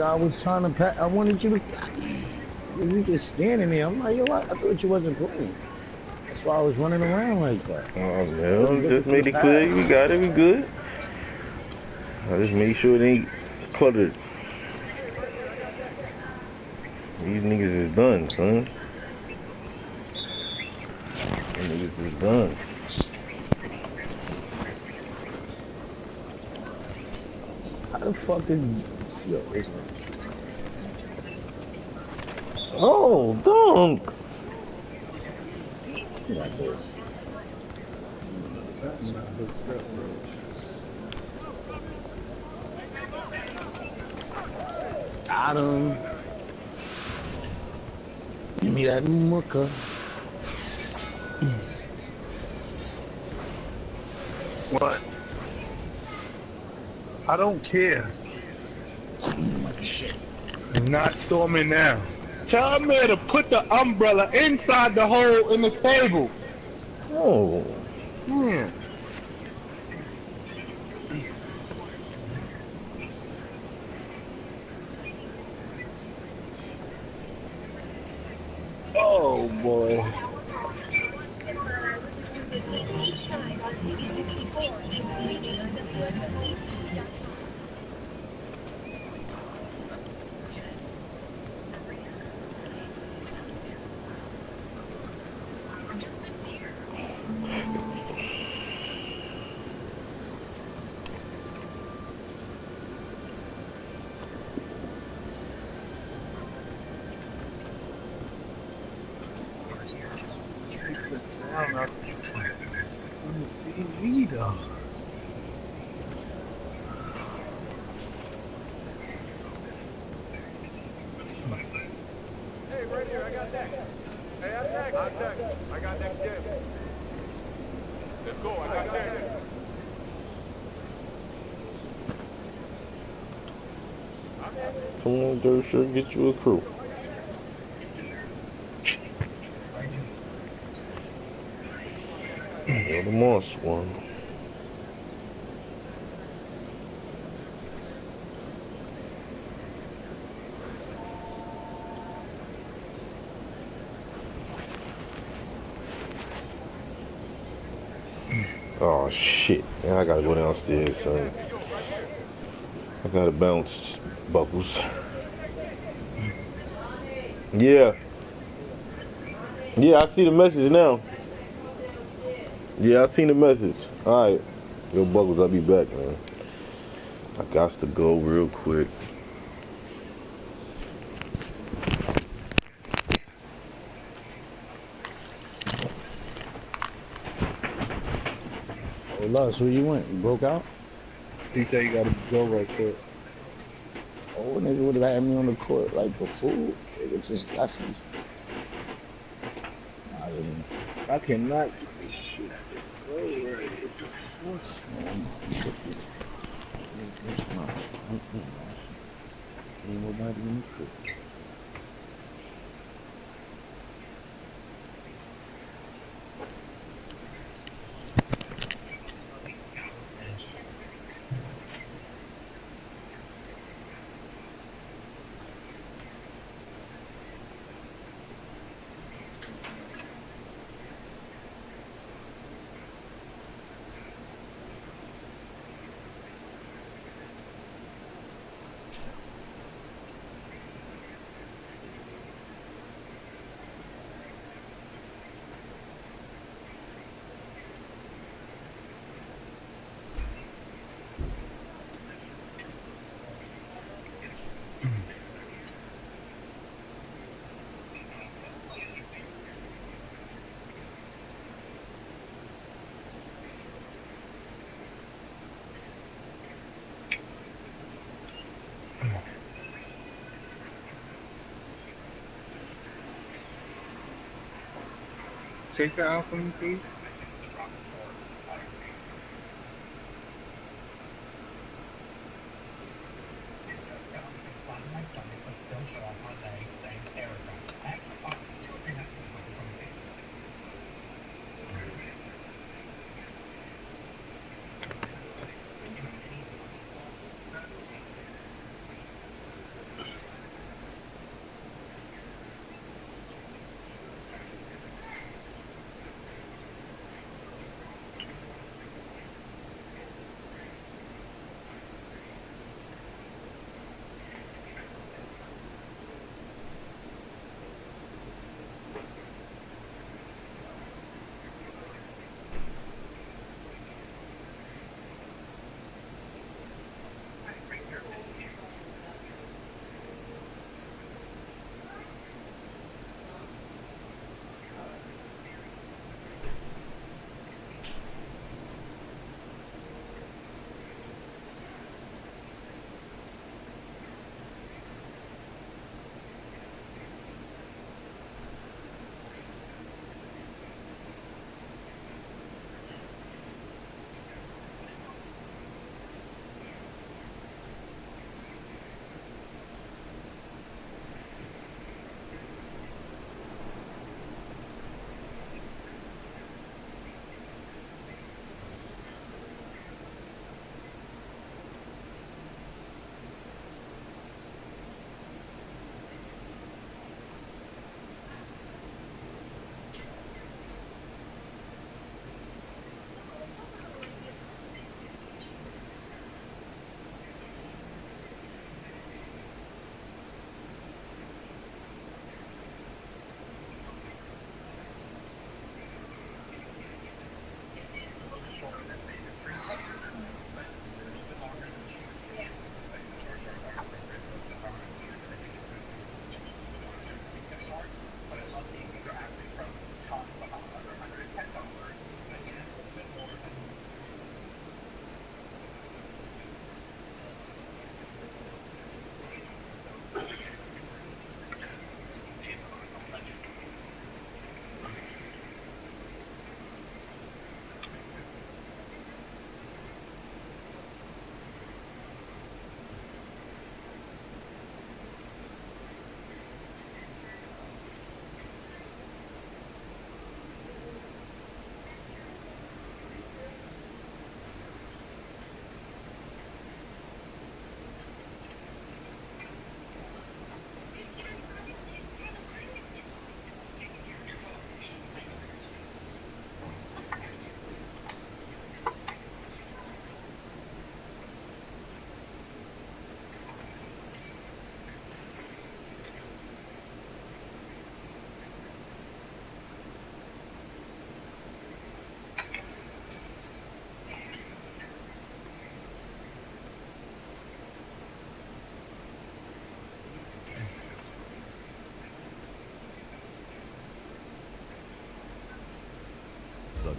I was trying to pack. I wanted you to. You just standing there. I'm like, yo, I thought you wasn't playing. That's why I was running around like that. Oh I wasn't no, looking just for the made it clear. pass. We got it. We good. I just made sure it ain't cluttered. These niggas is done, son. These niggas is done. How the fuck did yo? Listen. Oh, dunk. Got this. Got him. Give me that mucker. What? I don't care. Shit. I'm not storming now. Tell me to put the umbrella inside the hole in the table. Oh. Yeah. Oh boy. I'm not on the TV though. Hey, right here, I got next. Hey, I'm next. I'm next. I got next game. Let's go, I got next. Come on, Dirt Shirt, get you a crew. You're the monster one. Oh shit. Now I gotta go downstairs, son. I gotta bounce Bubbles. Yeah. Yeah, I see the message now. Yeah, I seen the message. Alright. Yo, Bubbles, I'll be back, man. I got to go real quick. Oh, Lux, where you went? You broke out? He said you gotta go right quick. Oh, nigga would have had me on the court like a fool. Nigga just left me. I didn't. I cannot get this shit to go right. What's Ain't nobody in the crib. Take that out for me, please?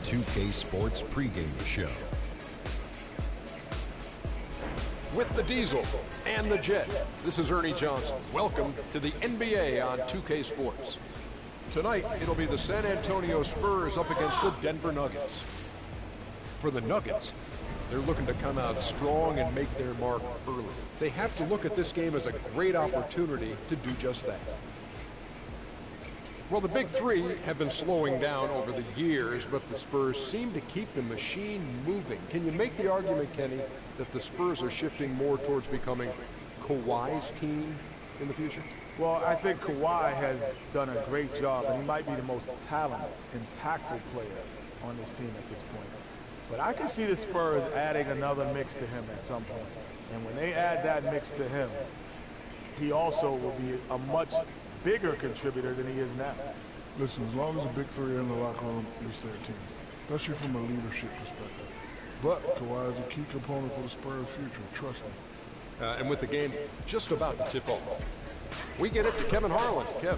2K Sports pregame show. With the Diesel and the Jet, this is Ernie Johnson. Welcome to the NBA on 2K Sports. Tonight, it'll be the San Antonio Spurs up against the Denver Nuggets. For the Nuggets, they're looking to come out strong and make their mark early. They have to look at this game as a great opportunity to do just that. Well, the big three have been slowing down over the years, but the Spurs seem to keep the machine moving. Can you make the argument, Kenny, that the Spurs are shifting more towards becoming Kawhi's team in the future? Well, I think Kawhi has done a great job, and he might be the most talented, impactful player on this team at this point. But I can see the Spurs adding another mix to him at some point. And when they add that mix to him, he also will be a much bigger contributor than he is now. Listen, as long as the big three are in the locker room, it's their team, especially from a leadership perspective. But Kawhi is a key component for the Spurs' future, trust me. And with the game just about to tip off, we get it to Kevin Harlan. Kev.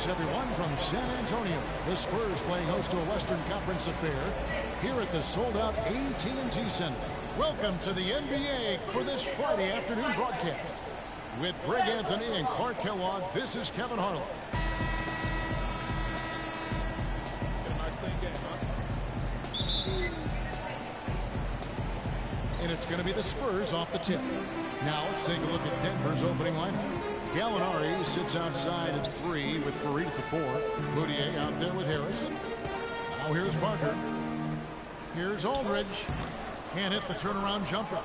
Everyone from San Antonio. The Spurs playing host to a Western Conference affair here at the sold-out AT&T Center. Welcome to the NBA for this Friday afternoon broadcast. With Greg Anthony and Clark Kellogg, this is Kevin Harlan. And it's going to be the Spurs off the tip. Now let's take a look at Denver's opening lineup. Gallinari sits outside at 3 with Farid at the 4. Boudier out there with Harris. Now here's Parker. Here's Aldridge. Can't hit the turnaround jumper.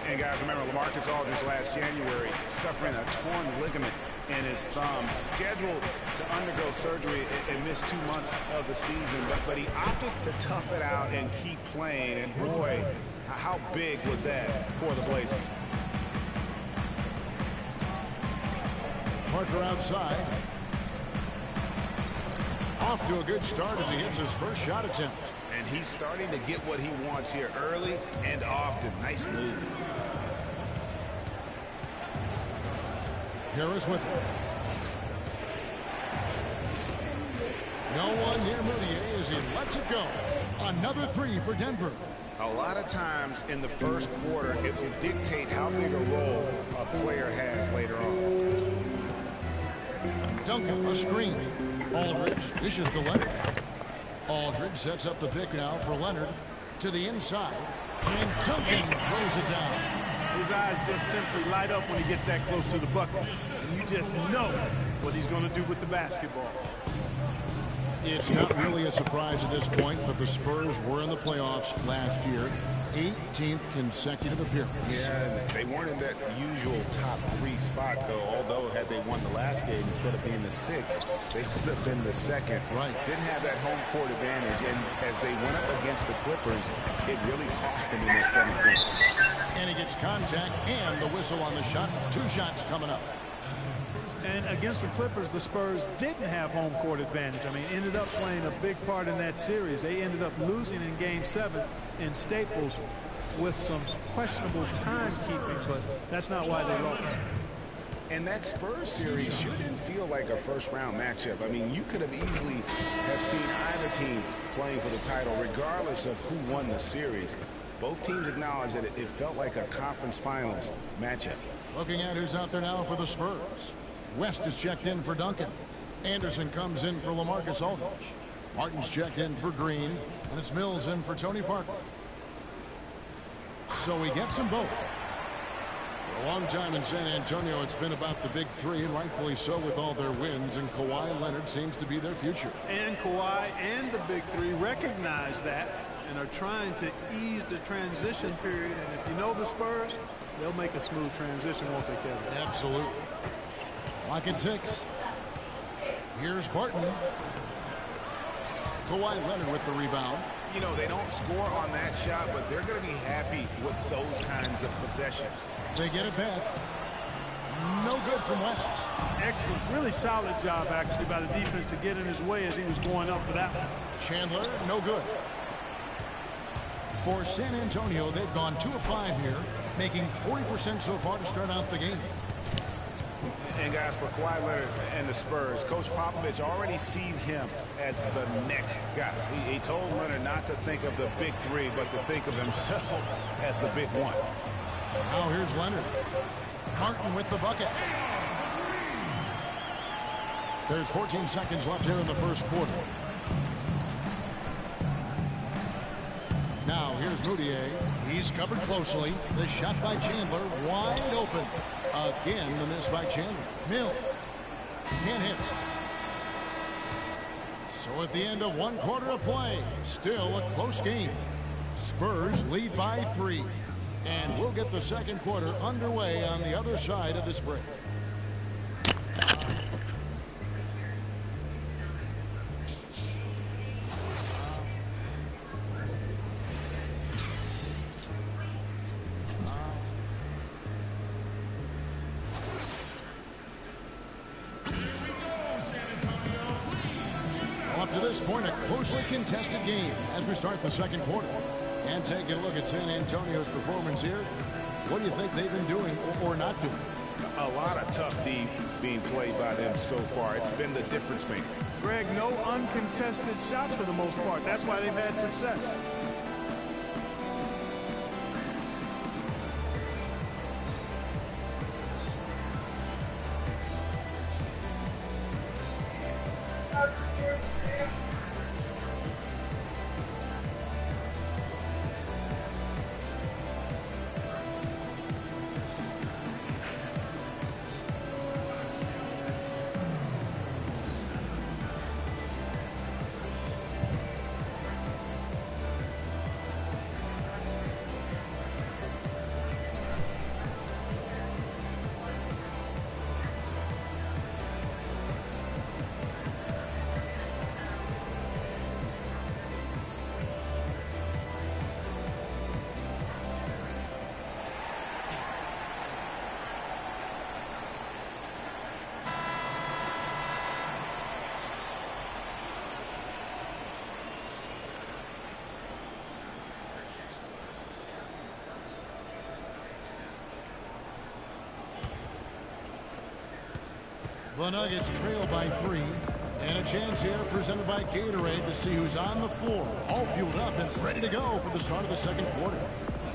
And guys, remember, LaMarcus Aldridge last January suffering a torn ligament in his thumb, scheduled to undergo surgery and miss 2 months of the season, but he opted to tough it out and keep playing. And boy, how big was that for the Blazers? Parker outside. Off to a good start as he hits his first shot attempt. And he's starting to get what he wants here early and often. Nice move. Harris with it. No one near Moutier as he lets it go. Another three for Denver. A lot of times in the first quarter, it will dictate how big a role a player has later on. Duncan, a screen. Aldridge dishes to Leonard. Aldridge sets up the pick now for Leonard to the inside. And Duncan throws it down. His eyes just simply light up when he gets that close to the bucket. And you just know what he's going to do with the basketball. It's not really a surprise at this point, but the Spurs were in the playoffs last year. 18th consecutive appearance. Yeah, they weren't in that usual top three spot, though. Although, had they won the last game, instead of being the sixth, they would have been the second. Right. Didn't have that home court advantage, and as they went up against the Clippers, it really cost them in that seventh game. And he gets contact and the whistle on the shot. 2 shots coming up. And against the Clippers, the Spurs didn't have home court advantage. I mean, ended up playing a big part in that series. They ended up losing in Game 7 in Staples with some questionable timekeeping, but that's not why they lost. And that Spurs series shouldn't feel like a first-round matchup. I mean, you could have easily have seen either team playing for the title, regardless of who won the series. Both teams acknowledged that it felt like a conference finals matchup. Looking at who's out there now for the Spurs. West is checked in for Duncan. Anderson comes in for LaMarcus Aldridge. Martin's checked in for Green. And it's Mills in for Tony Parker. So he gets them both. For a long time in San Antonio, it's been about the big three, and rightfully so with all their wins. And Kawhi Leonard seems to be their future. And Kawhi and the big three recognize that and are trying to ease the transition period. And if you know the Spurs, they'll make a smooth transition, won't they, Kevin? Absolutely. Lock at 6. Here's Barton. Kawhi Leonard with the rebound. You know, they don't score on that shot, but they're going to be happy with those kinds of possessions. They get it back. No good from West. Excellent. Really solid job, actually, by the defense to get in his way as he was going up for that one. Chandler, no good. For San Antonio, they've gone 2 of 5 here, making 40% so far to start out the game. And guys, for Kawhi Leonard and the Spurs, Coach Popovich already sees him as the next guy. He told Leonard not to think of the big three, but to think of himself as the big one. Now here's Leonard. Martin with the bucket. There's 14 seconds left here in the first quarter. Now here's Moutier. He's covered closely. The shot by Chandler wide open. Again, the miss by Chandler. Mills can't hit. So at the end of 1 quarter of play, still a close game. Spurs lead by 3. And we'll get the second quarter underway on the other side of this break. Up to this point, a closely contested game as we start the second quarter. And taking a look at San Antonio's performance here, what do you think they've been doing or not doing? A lot of tough D being played by them so far. It's been the difference maker. Greg, no uncontested shots for the most part. That's why they've had success. The Nuggets trail by 3. And a chance here presented by Gatorade to see who's on the floor, all fueled up and ready to go for the start of the second quarter.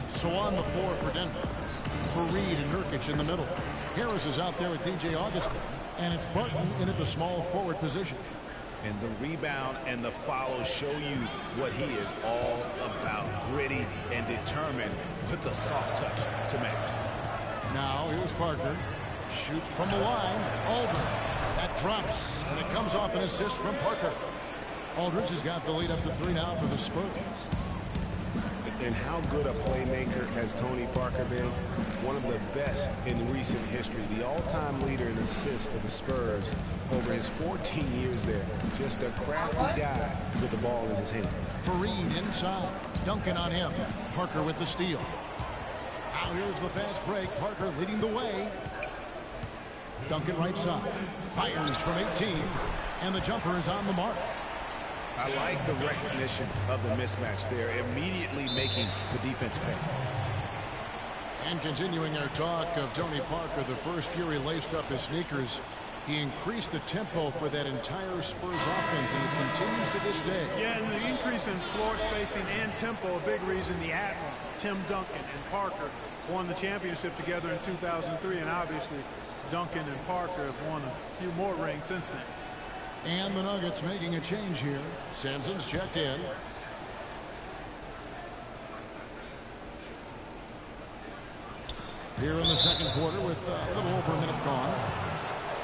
So on the floor for Denver, Fareed and Nurkic in the middle. Harris is out there with DJ Augustin, and it's Barton in at the small forward position. And the rebound and the follow show you what he is all about. Gritty and determined with the soft touch to match. Now here's Parker. Shoots from the line. Aldridge. That drops, and it comes off an assist from Parker. Aldridge has got the lead up to 3 now for the Spurs. And how good a playmaker has Tony Parker been? One of the best in recent history. The all-time leader in assists for the Spurs over his 14 years there. Just a crafty guy with the ball in his hand. Fareed inside. Duncan on him. Parker with the steal. Now here's the fast break. Parker leading the way. Duncan right side. Fires from 18. And the jumper is on the mark. I like the recognition of the mismatch there, immediately making the defense pay. And continuing our talk of Tony Parker, the first year he laced up his sneakers, he increased the tempo for that entire Spurs offense, and it continues to this day. Yeah, and the increase in floor spacing and tempo, a big reason the Admiral, Tim Duncan, and Parker won the championship together in 2003, and obviously Duncan and Parker have won a few more rings since then. And the Nuggets making a change here. Sampson's checked in. Here in the second quarter with a little over a minute gone.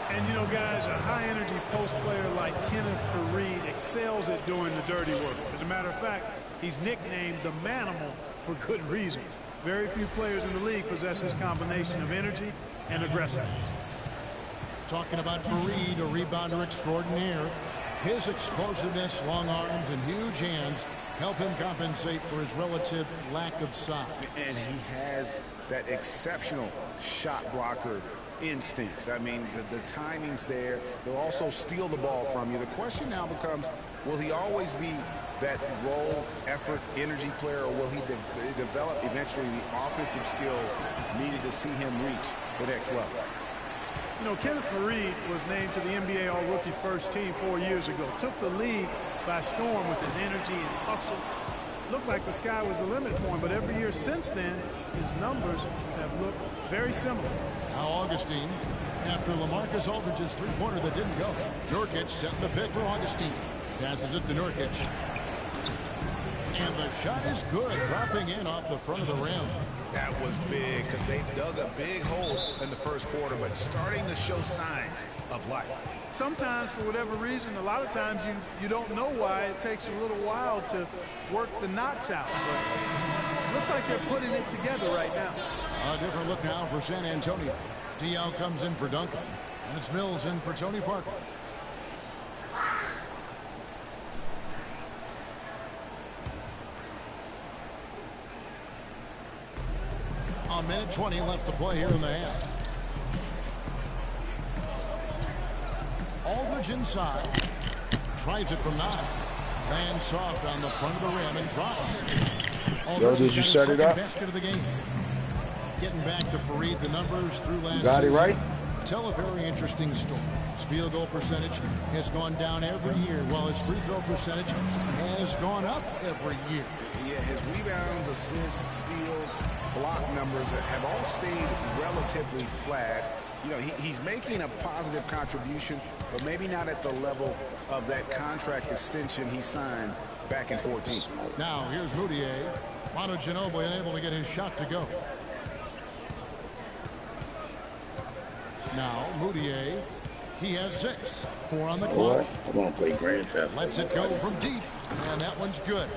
And, you know, guys, a high-energy post player like Kenneth Fareed excels at doing the dirty work. As a matter of fact, he's nicknamed the Manimal for good reason. Very few players in the league possess this combination of energy and aggressiveness. Talking about Fareed, a rebounder extraordinaire. His explosiveness, long arms, and huge hands help him compensate for his relative lack of size. And he has that exceptional shot blocker instincts. I mean, the timing's there. They'll also steal the ball from you. The question now becomes, will he always be that role, effort, energy player, or will he develop eventually the offensive skills needed to see him reach the next level? You know, Kenneth Fareed was named to the NBA All-Rookie First Team 4 years ago. Took the league by storm with his energy and hustle. Looked like the sky was the limit for him, but every year since then, his numbers have looked very similar. Now Augustine, after LaMarcus Aldridge's three-pointer that didn't go. Nurkic setting the pick for Augustine. Passes it to Nurkic. And the shot is good, dropping in off the front of the rim. That was big because they dug a big hole in the first quarter, but starting to show signs of life. Sometimes, for whatever reason, a lot of times you don't know why. It takes a little while to work the knots out. But looks like they're putting it together right now. A different look now for San Antonio. Diallo comes in for Duncan, and it's Mills in for Tony Parker. A minute 20 left to play here in the half. Aldridge inside. Tries it from 9. Lands soft on the front of the rim and drops. Aldridge did you set it up? Basket of the game. Getting back to Fareed, the numbers through last Got it season right? tell a very interesting story. His field goal percentage has gone down every year, while his free throw percentage has gone up every year. Yeah, his rebounds, assists, steals, block numbers have all stayed relatively flat. You know, he's making a positive contribution, but maybe not at the level of that contract extension he signed back in 14. Now, here's Moutier. Manu Ginobili unable to get his shot to go. Now, Moutier, he has 6. 4 on the clock. I want to play Grand Theft. Lets it go from deep, and that one's good.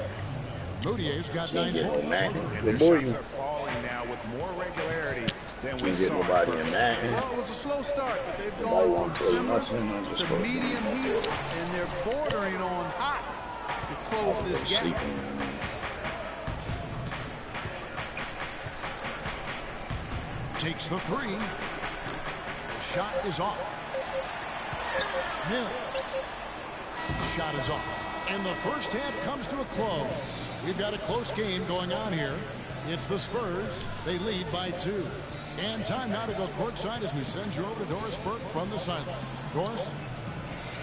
Moutier's got 9 points. And their shots are falling now with more regularity than we saw. Well, it was a slow start, but they've gone from simmer to medium heat, and they're bordering on hot to close this gap. Takes the 3. The shot is off. Mills. Shot is off. And the first half comes to a close. We've got a close game going on here. It's the Spurs. They lead by 2. And time now to go courtside as we send you over to Doris Burke from the sideline. Doris?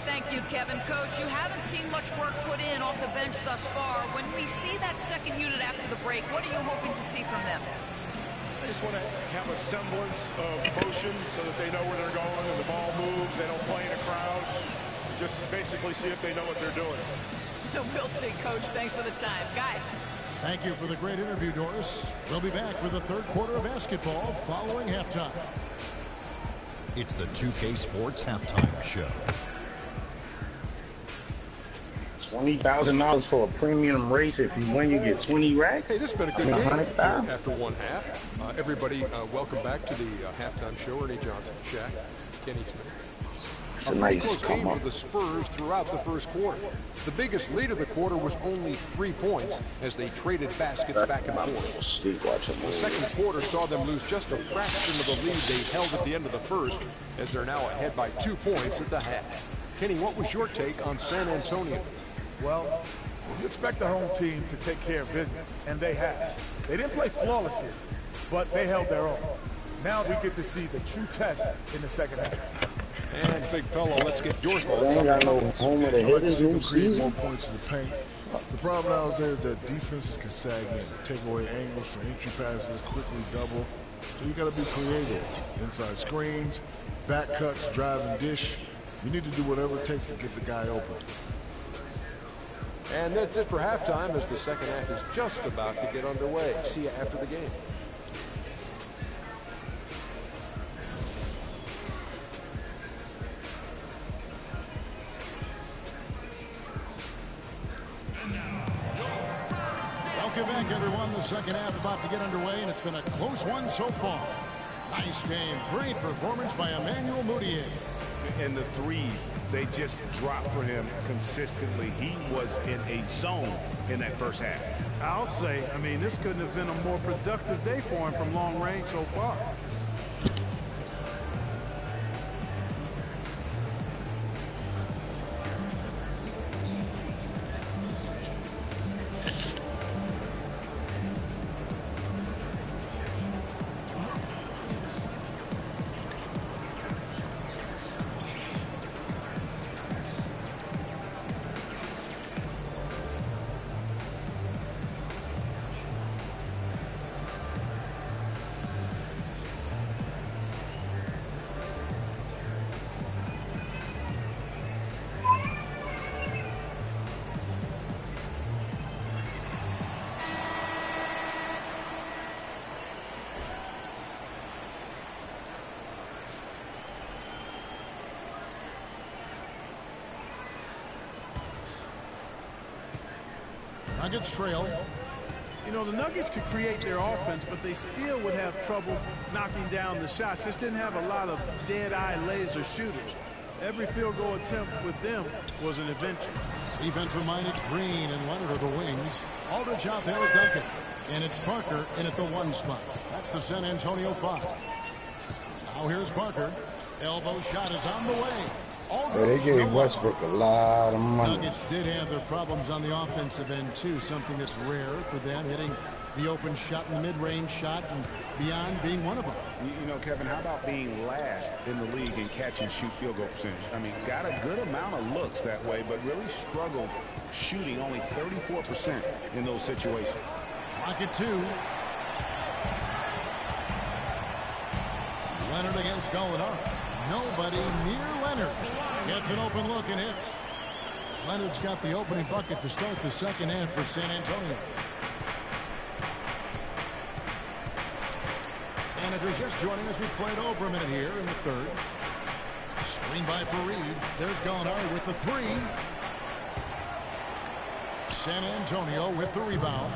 Thank you, Kevin. Coach, you haven't seen much work put in off the bench thus far. When we see that second unit after the break, what are you hoping to see from them? I just want to have a semblance of motion so that they know where they're going and the ball moves. They don't play in a crowd. Just basically see if they know what they're doing. We'll see, Coach. Thanks for the time. Guys. Thank you for the great interview, Doris. We'll be back for the third quarter of basketball following halftime. It's the 2K Sports Halftime Show. $20,000 for a premium race. If you win, you get 20 racks. Hey, this has been a good game after one half. Everybody, welcome back to the halftime show. Ernie Johnson, Shaq, Kenny Smith. A pretty close game for the Spurs throughout the first quarter. The biggest lead of the quarter was only 3 points as they traded baskets back and forth. The second quarter saw them lose just a fraction of the lead they held at the end of the first, as they're now ahead by 2 points at the half. Kenny, what was your take on San Antonio? Well, you expect the home team to take care of business, and they have. They didn't play flawless here, but they held their own. Now we get to see the true test in the second half. And big fellow, let's get your thoughts. They ain't got no home of the hit this new season. More points in the paint. The problem now is that defenses can sag in, take away angles for entry passes, quickly double. So you got to be creative. Inside screens, back cuts, drive and dish. You need to do whatever it takes to get the guy open. And that's it for halftime as the second half is just about to get underway. See you after the game. Welcome back, everyone. The second half about to get underway, and it's been a close one so far. Nice game. Great performance by Emmanuel Mudiay. And the threes, they just dropped for him consistently. He was in a zone in that first half. I'll say, I mean, this couldn't have been a more productive day for him from long range so far. Nuggets trail. You know, the Nuggets could create their offense, but they still would have trouble knocking down the shots. Just didn't have a lot of dead-eye laser shooters. Every field goal attempt with them was an adventure. Defense reminded Green and Leonard of the wings. Aldridge out there with Duncan. And it's Parker in at the 1 spot. That's the San Antonio 5. Now here's Parker. Elbow shot is on the way. They gave Westbrook a lot of money. Nuggets did have their problems on the offensive end, too. Something that's rare for them, hitting the open shot and the mid-range shot and beyond being one of them. You know, Kevin, how about being last in the league in catch and shoot field goal percentage? I mean, got a good amount of looks that way, but really struggled shooting only 34% in those situations. Rocket 2. Leonard against Gallinari. Nobody near Leonard. Gets an open look and hits. Leonard's got the opening bucket to start the second half for San Antonio. And if you're just joining us, we've played over a minute here in the third. Screen by Fareed. There's Gallinari with the 3. San Antonio with the rebound.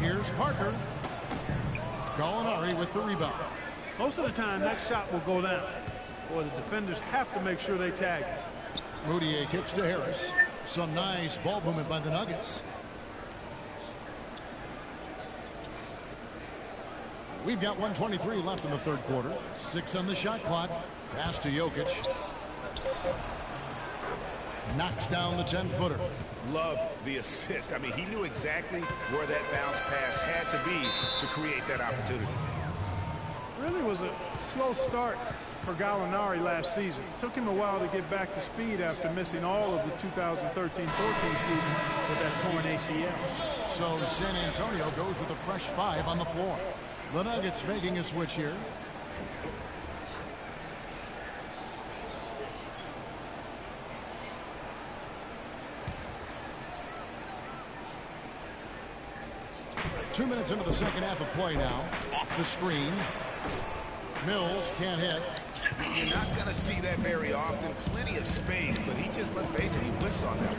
Here's Parker. Gallinari with the rebound. Most of the time, that shot will go down. Boy, the defenders have to make sure they tag it. Mudiay kicks to Harris. Some nice ball movement by the Nuggets. We've got 1:23 left in the third quarter. 6 on the shot clock. Pass to Jokic. Knocks down the 10-footer. Love the assist. I mean, he knew exactly where that bounce pass had to be to create that opportunity. Really was a slow start for Gallinari last season. It took him a while to get back to speed after missing all of the 2013-14 season with that torn ACL. So San Antonio goes with a fresh 5 on the floor. The Nuggets making a switch here. Two minutes into the second half of play now. Off the screen. Mills can't hit. You're not going to see that very often. Plenty of space, but he just, let's face it, he whiffs on that.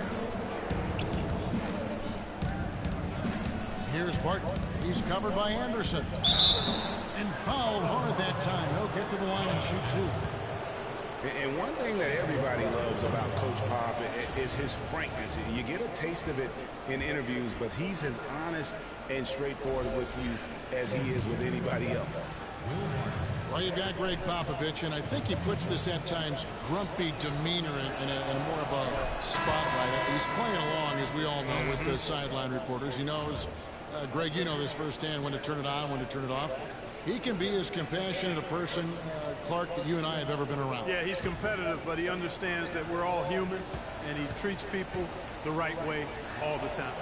Here's Barton. He's covered by Anderson. And fouled hard that time. He'll get to the line and shoot 2. And one thing that everybody loves about Coach Pop is his frankness. You get a taste of it in interviews, but he's as honest and straightforward with you as he is with anybody else. Well, you've got Greg Popovich, and I think he puts this at times grumpy demeanor in a more of a spotlight. He's playing along, as we all know, with the sideline reporters. He knows, Greg, you know this firsthand, when to turn it on, when to turn it off. He can be as compassionate a person, Clark, that you and I have ever been around. Yeah, he's competitive, but he understands that we're all human, and he treats people the right way all the time.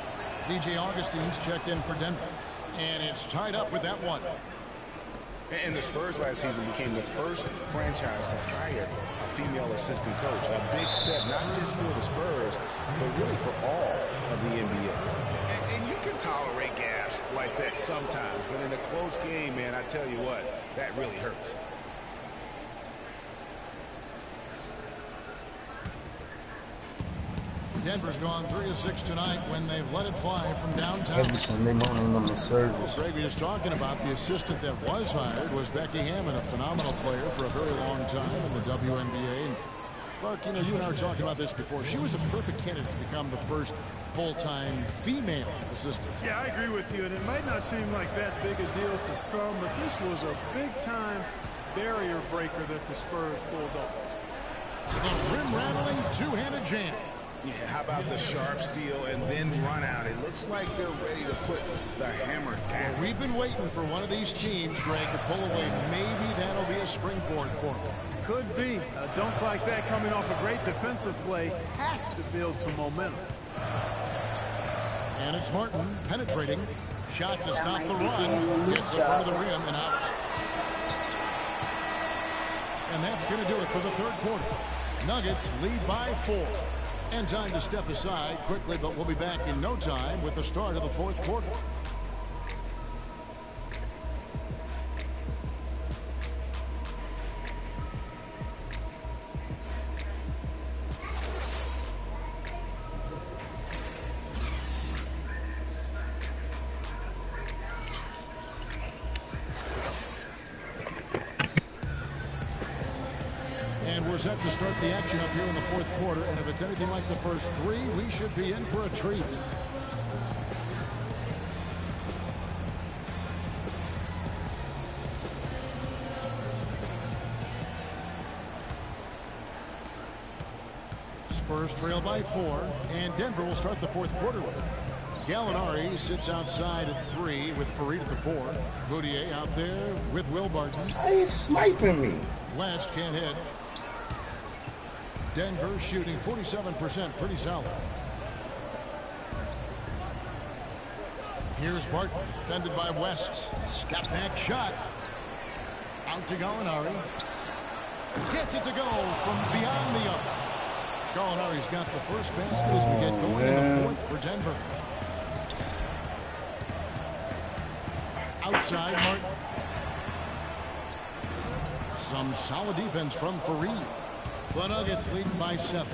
DJ Augustine's checked in for Denver, and it's tied up with that one. And the Spurs last season became the first franchise to hire a female assistant coach. A big step, not just for the Spurs, but really for all of the NBA. And you can tolerate gaffes like that sometimes, but in a close game, man, I tell you what, that really hurts. Denver's gone 3 of 6 tonight when they've let it fly from downtown. Greg, we was talking about the assistant that was hired was Becky Hammond, a phenomenal player for a very long time in the WNBA. And Clark, you know, you and I were talking about this before. She was a perfect candidate to become the first full-time female assistant. Yeah, I agree with you, and it might not seem like that big a deal to some, but this was a big-time barrier breaker that the Spurs pulled off. The rim-rattling two-handed jam. Yeah, how about the sharp steal and then run out? It looks like they're ready to put the hammer down. Well, we've been waiting for one of these teams, Greg, to pull away. Maybe that'll be a springboard for them. Could be. A dunk like that coming off a great defensive play has to build some momentum. And it's Martin penetrating. Shot to stop the run. Gets in front of the rim and out. And that's going to do it for the third quarter. Nuggets lead by 4. And time to step aside quickly, but we'll be back in no time with the start of the fourth quarter. We're set to start the action up here in the fourth quarter, and if it's anything like the first 3, we should be in for a treat. Spurs trail by 4, and Denver will start the fourth quarter with it. Gallinari sits outside at 3 with Farid at the 4. Boudier out there with Will Barton. He's sniping me. West can't hit. Denver shooting 47%, pretty solid. Here's Barton, defended by West. Step back shot. Out to Gallinari. Gets it to go from beyond the arc. Gallinari's got the first basket as we get going in the fourth for Denver. Outside, Martin. Some solid defense from Farid. The Nuggets leading by 7.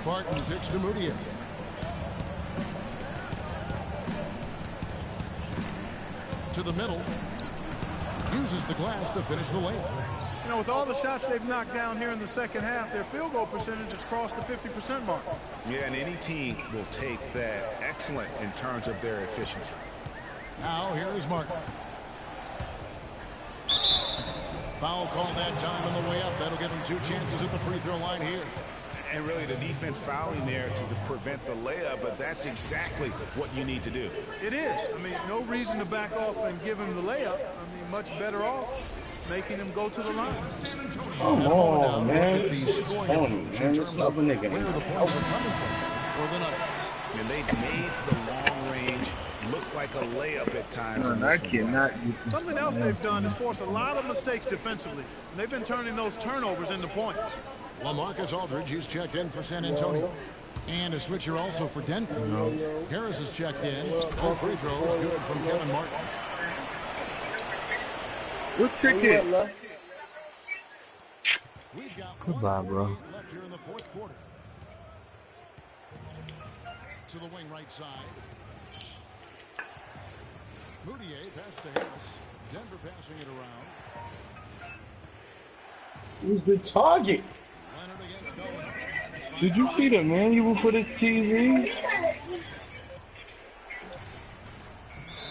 Barton picks to Boudier. To the middle. Uses the glass to finish the layup. You know, with all the shots they've knocked down here in the second half, their field goal percentage has crossed the 50% mark. Yeah, and any team will take that. Excellent in terms of their efficiency. Now here is Martin. Foul call that time on the way up. That'll give him 2 chances at the free throw line here. And really the defense fouling there to prevent the layup, but that's exactly what you need to do. It is. I mean, no reason to back off and give him the layup. I mean, much better off making them go to the line. Come on, man. This is corny, man. This other nigga Where ain't the points are coming from for the Nuggets. And they've made the long range look like a layup at times in Man, I this one, Bryce. cannot. Something else they've done is force a lot of mistakes defensively, and they've been turning those turnovers into points. LaMarcus Aldridge is checked in for San Antonio. And a switcher also for Denver. Harris is checked in. All free throws good from Kevin Martin. What cricket? We've got Goodbye, bro. 1:48 left here in the fourth quarter. To the wing right side. Moutier pass to Harris. Denver passing it around. Who's the target? Leonard against Gallinari. Did you see the manual for this TV? And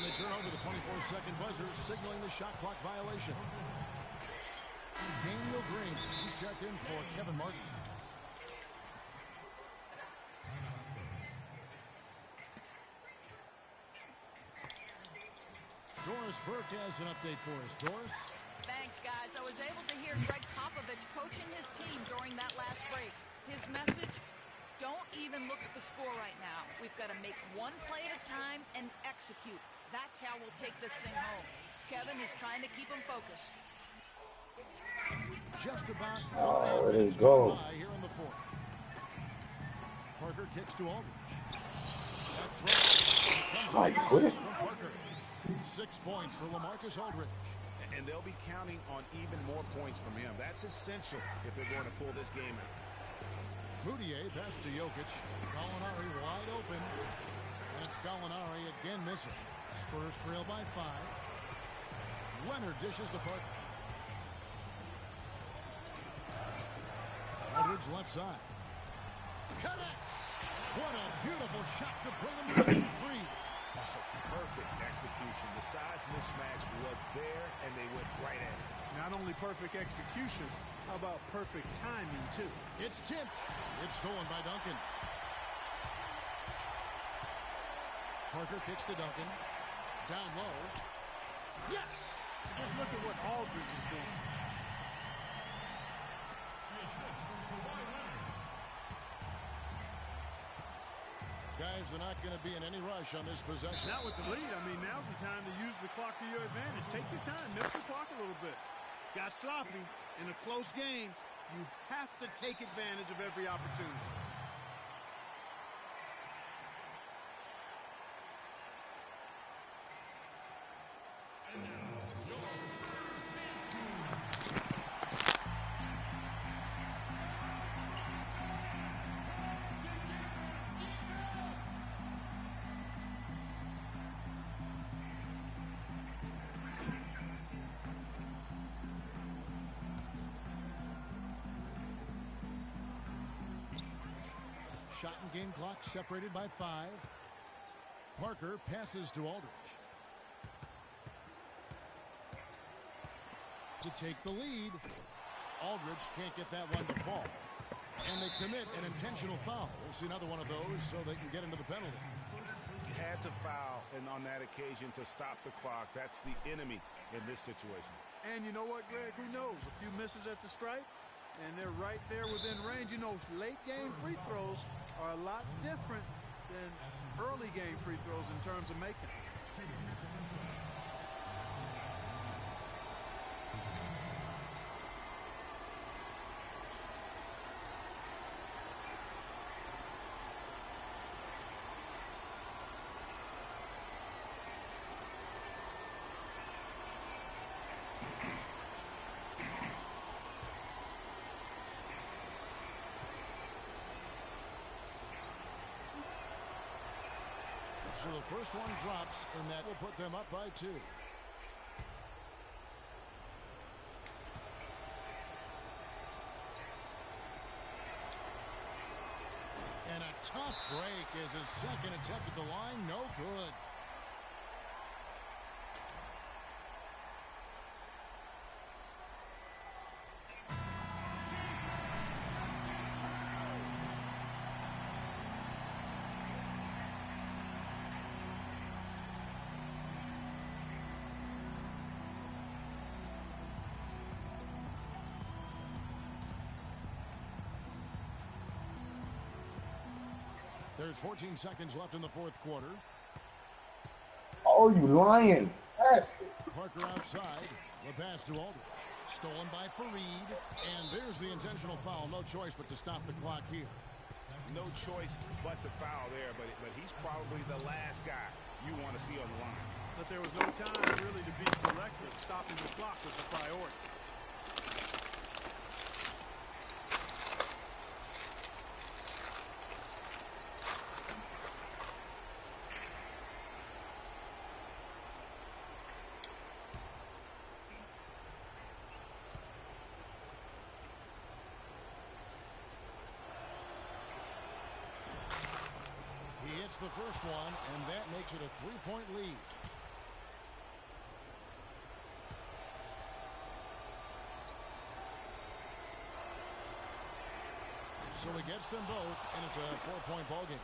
they turn over the 24-second buzzer, signaling the shot clock violation. Daniel Green, he's checked in for Kevin Martin. Doris Burke has an update for us. Doris? Thanks, guys. I was able to hear Greg Popovich coaching his team during that last break. His message, don't even look at the score right now. We've got to make one play at a time and execute. That's how we'll take this thing home. Kevin is trying to keep him focused. Just about There you go. here in the fourth. Parker kicks to Aldridge. I quit. From Parker. 6 points for LaMarcus Aldridge. And they'll be counting on even more points from him. That's essential if they're going to pull this game out. Moutier pass to Jokic. Gallinari wide open. And it's Gallinari again missing. Spurs trail by 5. Leonard dishes to Parker. Aldridge left side. Connects. What a beautiful shot to bring him to within 3. Oh, perfect execution. The size mismatch was there, and they went right at it. Not only perfect execution, how about perfect timing, too? It's tipped. It's stolen by Duncan. Parker kicks to Duncan. Down low. Yes! Just look at what Aldridge is doing. Guys, they're not going to be in any rush on this possession. Not with the lead. I mean, now's the time to use the clock to your advantage. Take your time. Milk the clock a little bit. Got sloppy in a close game. You have to take advantage of every opportunity. Shot and game clock separated by 5. Parker passes to Aldridge. To take the lead. Aldridge can't get that one to fall. And they commit an intentional foul. We'll see another one of those so they can get into the penalty. You had to foul, and on that occasion to stop the clock. That's the enemy in this situation. And you know what, Greg? Who knows? A few misses at the stripe, and they're right there within range. You know, late game free throws are a lot different than early game free throws in terms of making. So the first one drops, and that will put them up by 2. And a tough break is his second attempt at the line. No good. There's 14 seconds left in the fourth quarter. Oh, you lying. Parker outside. The pass to Aldridge. Stolen by Fareed. And there's the intentional foul. No choice but to stop the clock here. No choice but to foul there, but he's probably the last guy you want to see on the line. But there was no time really to be selective. Stopping the clock was the priority. He hits the first one, and that makes it a 3-point lead. So he gets them both, and it's a 4-point ball game.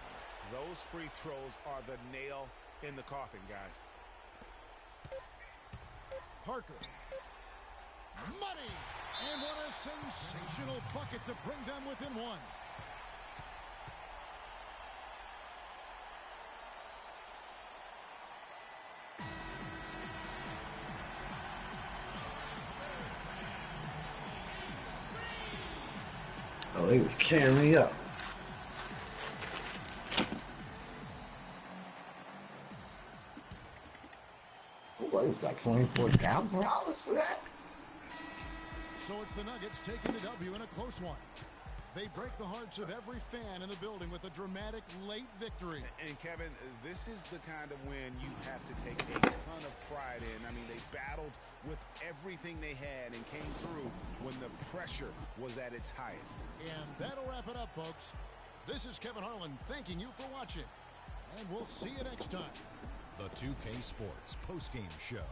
Those free throws are the nail in the coffin, guys. Parker. Money! And what a sensational bucket to bring them within one. Oh, he was carrying me up. What is that, $24,000 for that? So it's the Nuggets taking the W in a close one. They break the hearts of every fan in the building with a dramatic late victory. And Kevin, this is the kind of win you have to take a ton of pride in. I mean, they battled with everything they had and came through when the pressure was at its highest. And that'll wrap it up, folks. This is Kevin Harlan thanking you for watching. And we'll see you next time. The 2K Sports postgame show.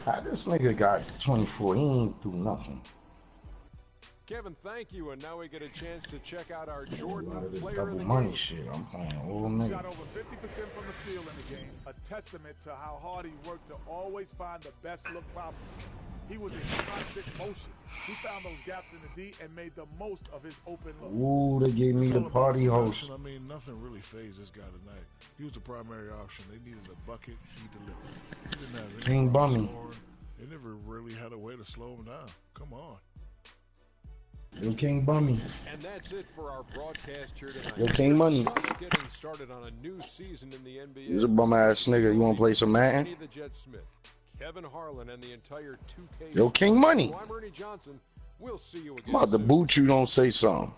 How this nigga got 24? He ain't do nothing. Kevin, thank you. And now we get a chance to check out our Jordan This player double of the money game. shit. I'm playing all nigga. Shot over 50% from the field in the game. A testament to how hard he worked to always find the best look possible. He was in constant motion. He found those gaps in the D and made the most of his open look. Ooh, they gave me It's the all about party host. production. I mean, nothing really fazed this guy tonight. He was the primary option. They needed a bucket. He delivered. He didn't have any King problem Bummy. scoring. They never really had a way to slow him down. Come on. Yo, King Bummy. And that's it for our broadcast here tonight. Yo, King Money. Just getting started on a new season in the NBA. He's a bum ass nigga. You wanna play some Madden? Kenny the Jet Smith, Kevin Harlan, and the entire 2K. Yo, King Money. I'm Ernie Johnson. We'll see you again. I'm about to soon. boot you, don't say something.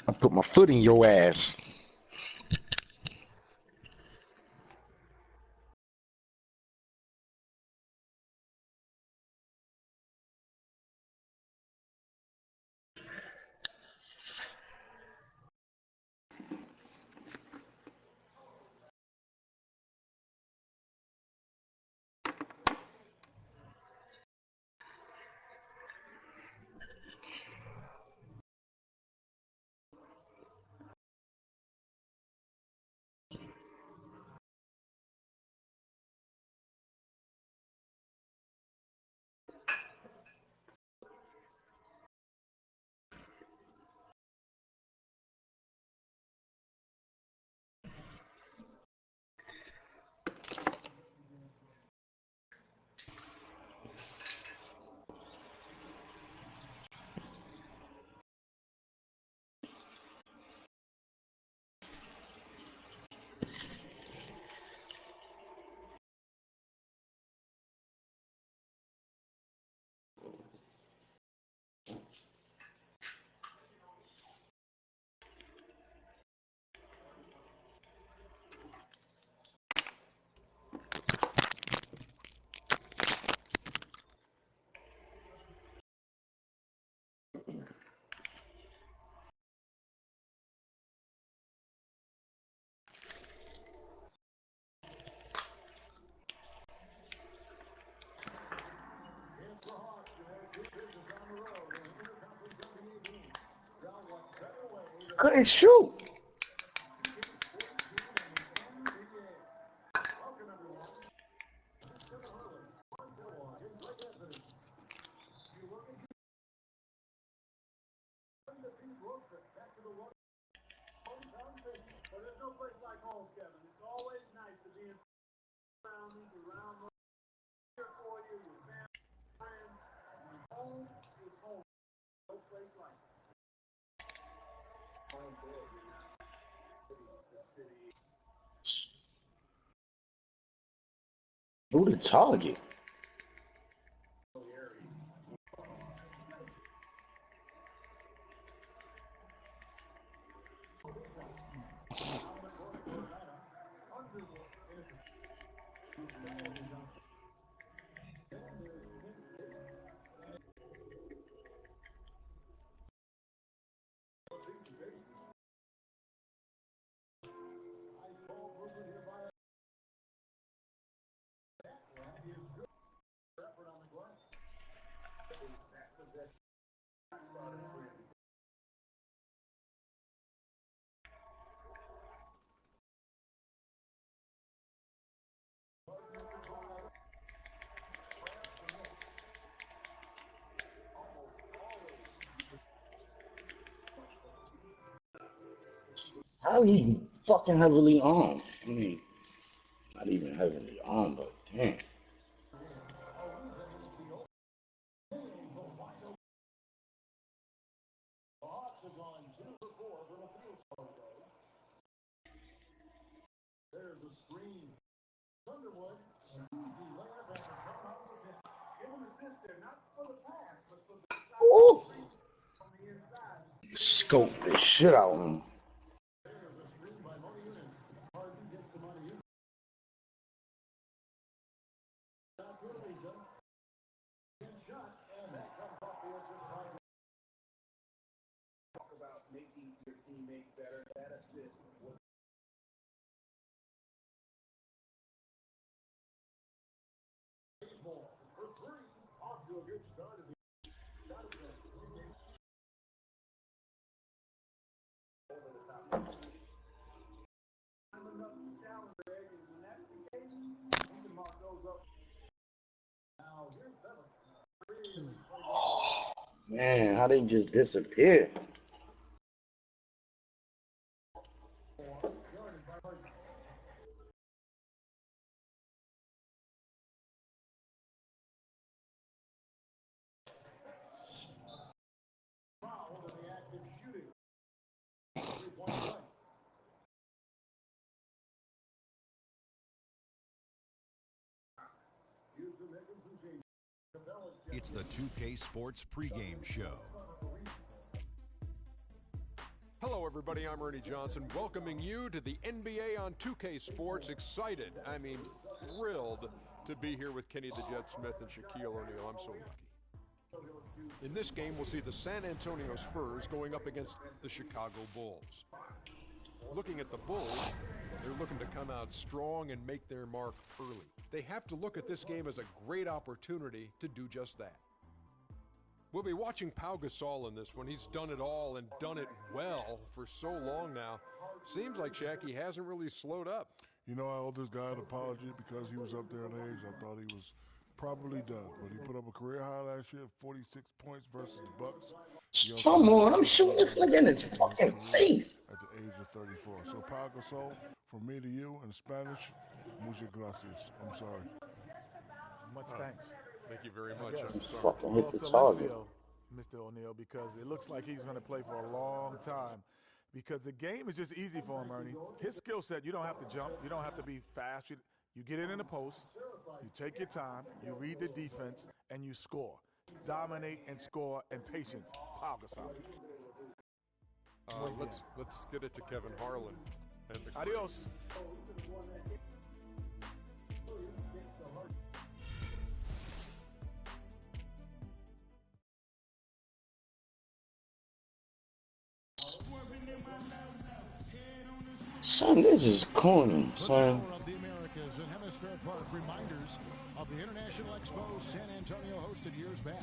I put my foot in your ass. Couldn't shoot. Who the target? How he fucking heavily armed? I mean, not even heavily armed, but damn. Ooh. Scope the shit out of him. Man, how they just disappear? It's the 2K Sports pregame show. Hello, everybody. I'm Ernie Johnson, welcoming you to the NBA on 2K Sports. Excited, I mean, thrilled to be here with Kenny the Jet Smith and Shaquille O'Neal. I'm so lucky. In this game, we'll see the San Antonio Spurs going up against the Chicago Bulls. Looking at the Bulls, they're looking to come out strong and make their mark early. They have to look at this game as a great opportunity to do just that. We'll be watching Pau Gasol in this one. He's done it all and done it well for so long now. Seems like Shaq, he hasn't really slowed up. You know, I owe this guy an apology because he was up there in age. I thought he was probably done, but he put up a career high last year, 46 points versus the Bucks. Come on, I'm shooting this nigga in his fucking face. At the age of 34. So, Pau Gasol, from me to you in Spanish, muchas gracias. I'm sorry. Much thanks. Thank you very much. I'm sorry. Fucking hit the target. Silencio, Mr. O'Neal, because it looks like he's going to play for a long time. Because the game is just easy for him, Ernie. His skill set, you don't have to jump. You don't have to be fast. You get in the post, you take your time, you read the defense, and you score. Dominate and score and patience. Pau Gasol. Let's get it to Kevin Harlan. And Adios. Son, this is corny, son. Of the Americas and Hemisphere Park, reminders of the International Expo San Antonio hosted years back.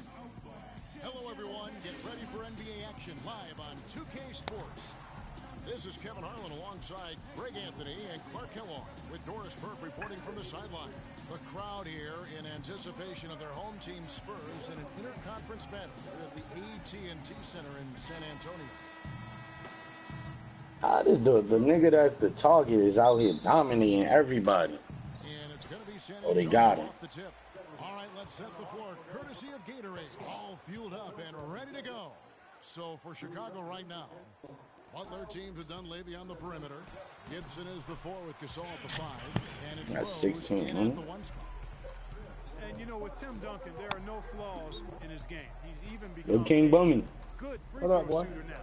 Hello, everyone. Get ready for NBA action live on 2K Sports. This is Kevin Harlan alongside Greg Anthony and Clark Kellogg with Doris Burke reporting from the sideline. The crowd here in anticipation of their home team Spurs in an interconference battle at the AT&T Center in San Antonio. How did the nigga that's the target is out here dominating everybody? And it's going to be San Oh, they got Antonio him. off the tip. All right, let's set the floor courtesy of Gatorade. All fueled up and ready to go. So for Chicago right now, Butler teams with Dunleavy on the perimeter. Gibson is the 4 with Gasol at the 5. And it's That's Rose 16, in at the 1 spot. And you know, with Tim Duncan, there are no flaws in his game. He's even Good become King Bummy. good free What up, throw boy? shooter now.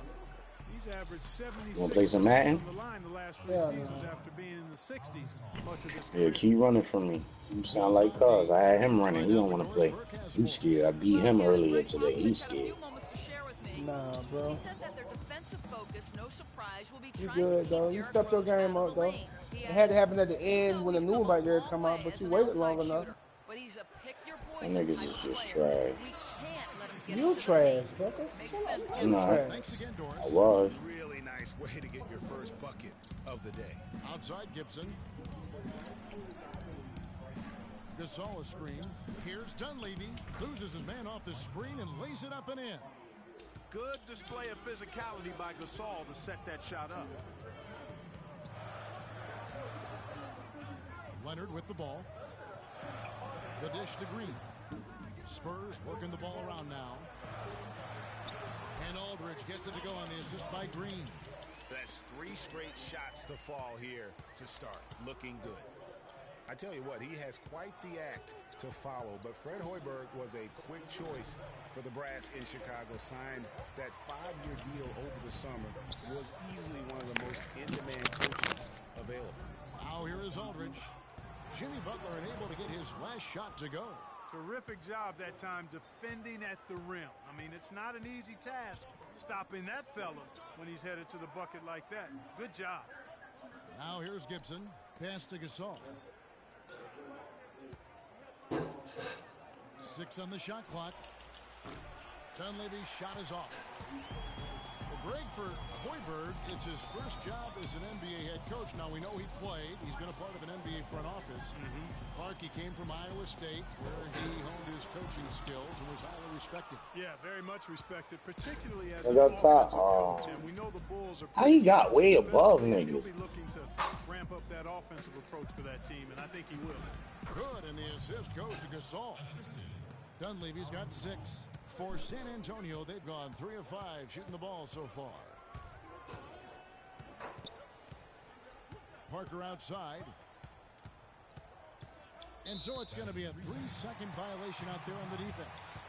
He's averaged 76% Wanna play some Madden? from the line the last 3 Yeah, seasons man. after being in the 60s much of his Yeah, career. keep running from me. You sound like Cuz. I had him running. He don't want to play. He's scared. I beat him earlier today. He's scared. Nah, bro. He said that their defensive focus, no surprise, will be You trying good, to though. keep You Derrick stepped your Rose out game of up, the though. lane. He It had to added, happen at the end when the new back there come out, but you waited long enough. but he's a pick your That poison niggas type is of just player. trash. We can't let him get You into the trash, paint. bro. Makes sense, You Kevin. Nah. trash. Thanks again, Doris. I was. Really nice way to get your first bucket of the day. Outside Gibson. Gasol a screen. Here's Dunleavy. Loses his man off the screen and lays it up and in. Good display of physicality by Gasol to set that shot up. Leonard with the ball. The dish to Green. Spurs working the ball around now. And Aldridge gets it to go on the assist by Green. That's 3 straight shots to fall here to start. Looking good. I tell you what, he has quite the act to follow, but Fred Hoiberg was a quick choice for the brass in Chicago. Signed that 5-year deal over the summer. Was easily one of the most in-demand coaches available. Now here is Aldridge. Jimmy Butler unable to get his last shot to go. Terrific job that time defending at the rim. I mean, it's not an easy task stopping that fella when he's headed to the bucket like that. Good job. Now here's Gibson. Pass to Gasol. 6 on the shot clock. Dunleavy's shot is off. Well, Greg, for Hoiberg, it's his first job as an NBA head coach. Now, we know he played. He's been a part of an NBA front office. Clark, he came from Iowa State, where he honed his coaching skills and was highly respected. Yeah, very much respected, particularly as I an got offensive top. coach. And we know the Bulls are How he got solid way above defensively. He'll niggas? be looking to ramp up that offensive approach for that team, and I think he will. Good, and the assist goes to Gasol. Dunleavy's got 6. For San Antonio, they've gone 3 of 5 shooting the ball so far. Parker outside. And so it's going to be a 3-second violation out there on the defense.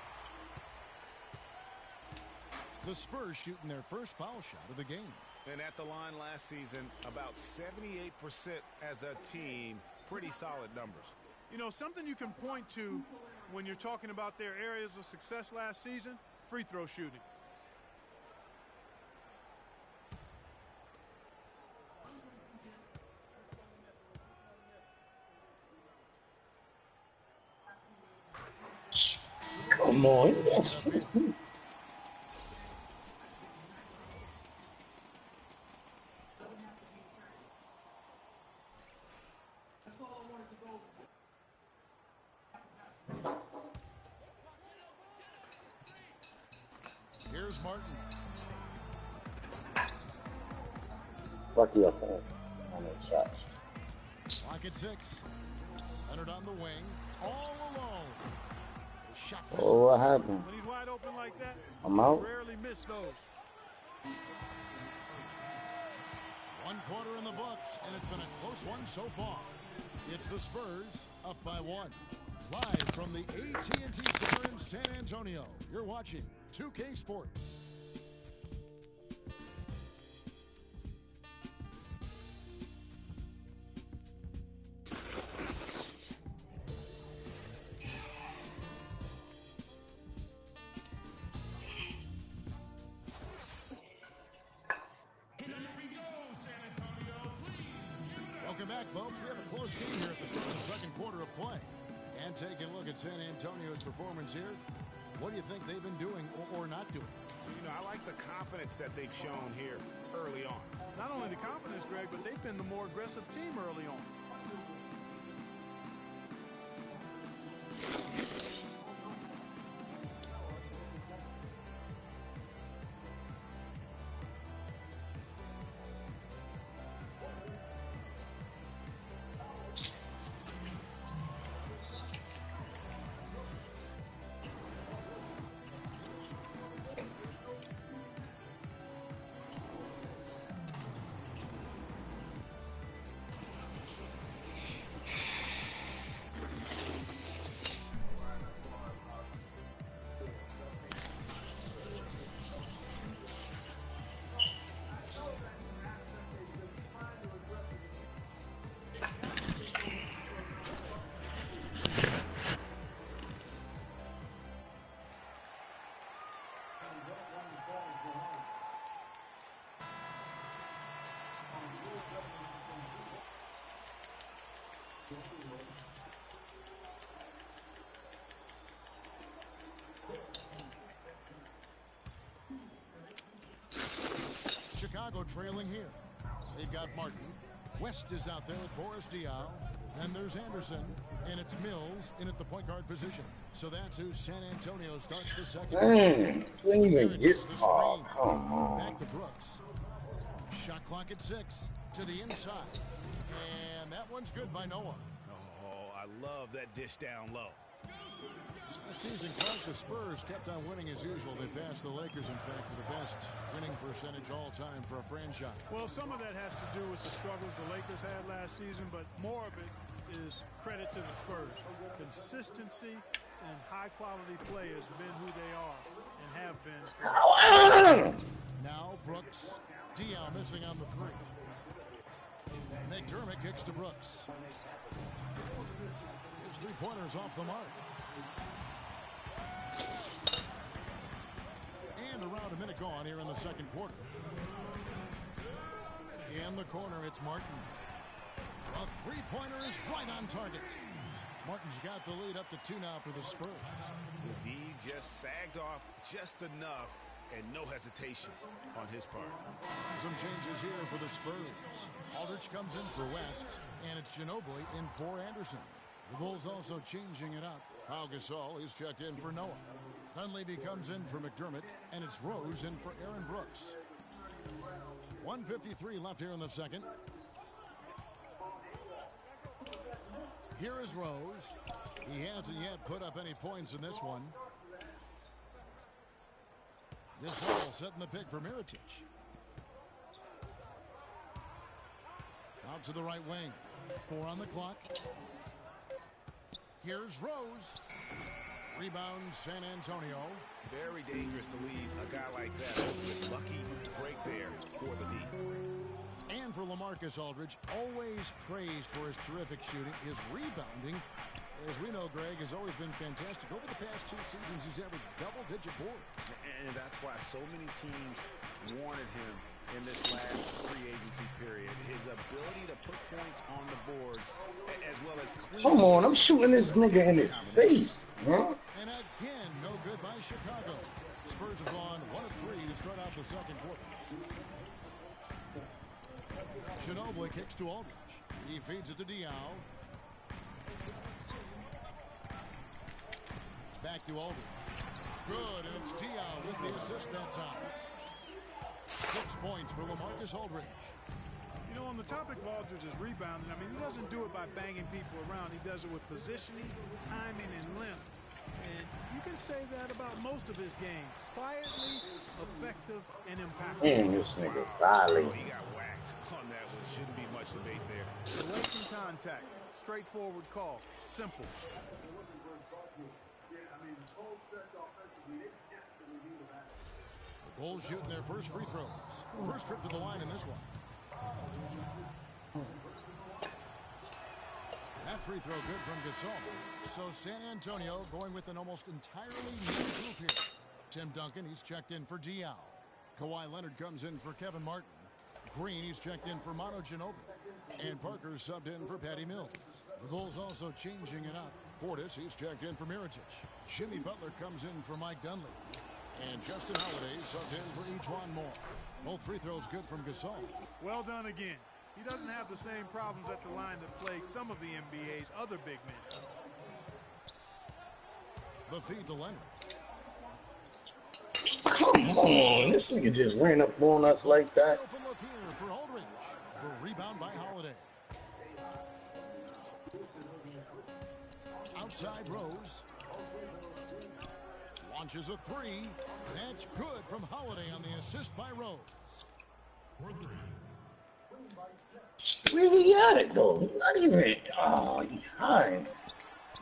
The Spurs shooting their first foul shot of the game. And at the line last season, about 78% as a team. Pretty solid numbers. You know, something you can point to when you're talking about their areas of success last season, free throw shooting. Come on. Here's Martin. Fuck you up on that shot. Clock at 6. Leonard on the wing. All alone. The shot Oh, what happened? When he's wide open like that, I'm out. rarely miss those. 1 quarter in the books, and it's been a close one so far. It's the Spurs up by 1. Live from the AT&T Center in San Antonio, you're watching 2K Sports. Welcome back, folks. We have a close game here at the start of the second quarter of play. And taking a look at San Antonio's performance here. What do you think they've been doing or not doing? You know, I like the confidence that they've shown here early on. not only the confidence, Greg, but they've been the more aggressive team early on. Chicago trailing here. They've got Martin. West is out there with Boris Diaw. Then there's Anderson. And it's Mills in at the point guard position. So that's who San Antonio starts the second. Dang, couldn't even get called. Come on. Back to Brooks. Shot clock at 6. To the inside. And that one's good by Noah. Oh, I love that dish down low. This season, Clark, the Spurs kept on winning as usual. They passed the Lakers, in fact, for the best winning percentage all time for a franchise. Well, some of that has to do with the struggles the Lakers had last season, but more of it is credit to the Spurs. Consistency and high-quality play has been who they are and have been. Now Brooks. Diaw missing on the 3. McDermott kicks to Brooks. His 3-pointers off the mark. And around a minute gone here in the second quarter. In the corner, it's Martin. A 3-pointer is right on target. Martin's got the lead up to 2 now for the Spurs. The D just sagged off just enough and no hesitation on his part. Some changes here for the Spurs. Aldridge comes in for West, and it's Ginobili in for Anderson. The Bulls also changing it up. Pau Gasol is checked in for Noah. Dunleavy comes in for McDermott, and it's Rose in for Aaron Brooks. 1:53 left here in the second. Here is Rose. He hasn't yet put up any points in this one. Gasol setting the pick for Mirotic. Out to the right wing. 4 on the clock. Here's Rose. Rebound San Antonio. Very dangerous to lead a guy like that. Lucky break there for the D. And for LaMarcus Aldridge, always praised for his terrific shooting. His rebounding, as we know, Greg, has always been fantastic. Over the past 2 seasons, he's averaged double-digit boards. And that's why so many teams wanted him in this last free agency period. His ability to put points on the board, as well as clean. Come on, I'm shooting this nigga in his face. Huh? And again, no good by Chicago. Spurs have gone 1 of 3 to start out the second quarter. Ginobili kicks to Aldridge. He feeds it to Diaw. Back to Aldridge. Good, and it's Diaw with the assist that time. 6 points for LaMarcus Aldridge. You know, on the topic of Aldridge's rebounding, I mean, he doesn't do it by banging people around. He does it with positioning, timing, and length. And you can say that about most of his game. Quietly, effective, and impactful. Damn, this nigga violent. He got whacked on that one. Shouldn't be much debate there. Away from contact. Straightforward call. Simple. The Bulls shooting their first free throws. First trip to the line in this one. That free throw good from Gasol. So San Antonio going with an almost entirely new group here. Tim Duncan, he's checked in for Diaw. Kawhi Leonard comes in for Kevin Martin. Green, he's checked in for Manu Ginobili. And Parker subbed in for Patty Mills. The Bulls also changing it up. Portis, he's checked in for Mirotic. Jimmy Butler comes in for Mike Dunleavy. And Justin Holiday subbed in for Ejuan Moore. Both free throws good from Gasol. Well done again. He doesn't have the same problems at the line that plague some of the NBA's other big men. The feed to Leonard. Come on, this nigga just ran up on us like that. Open look here for Aldridge. The rebound by Holiday. Outside Rose. Launches a three. That's good from Holiday on the assist by Rose. Where he at though? Not even. Oh, he high.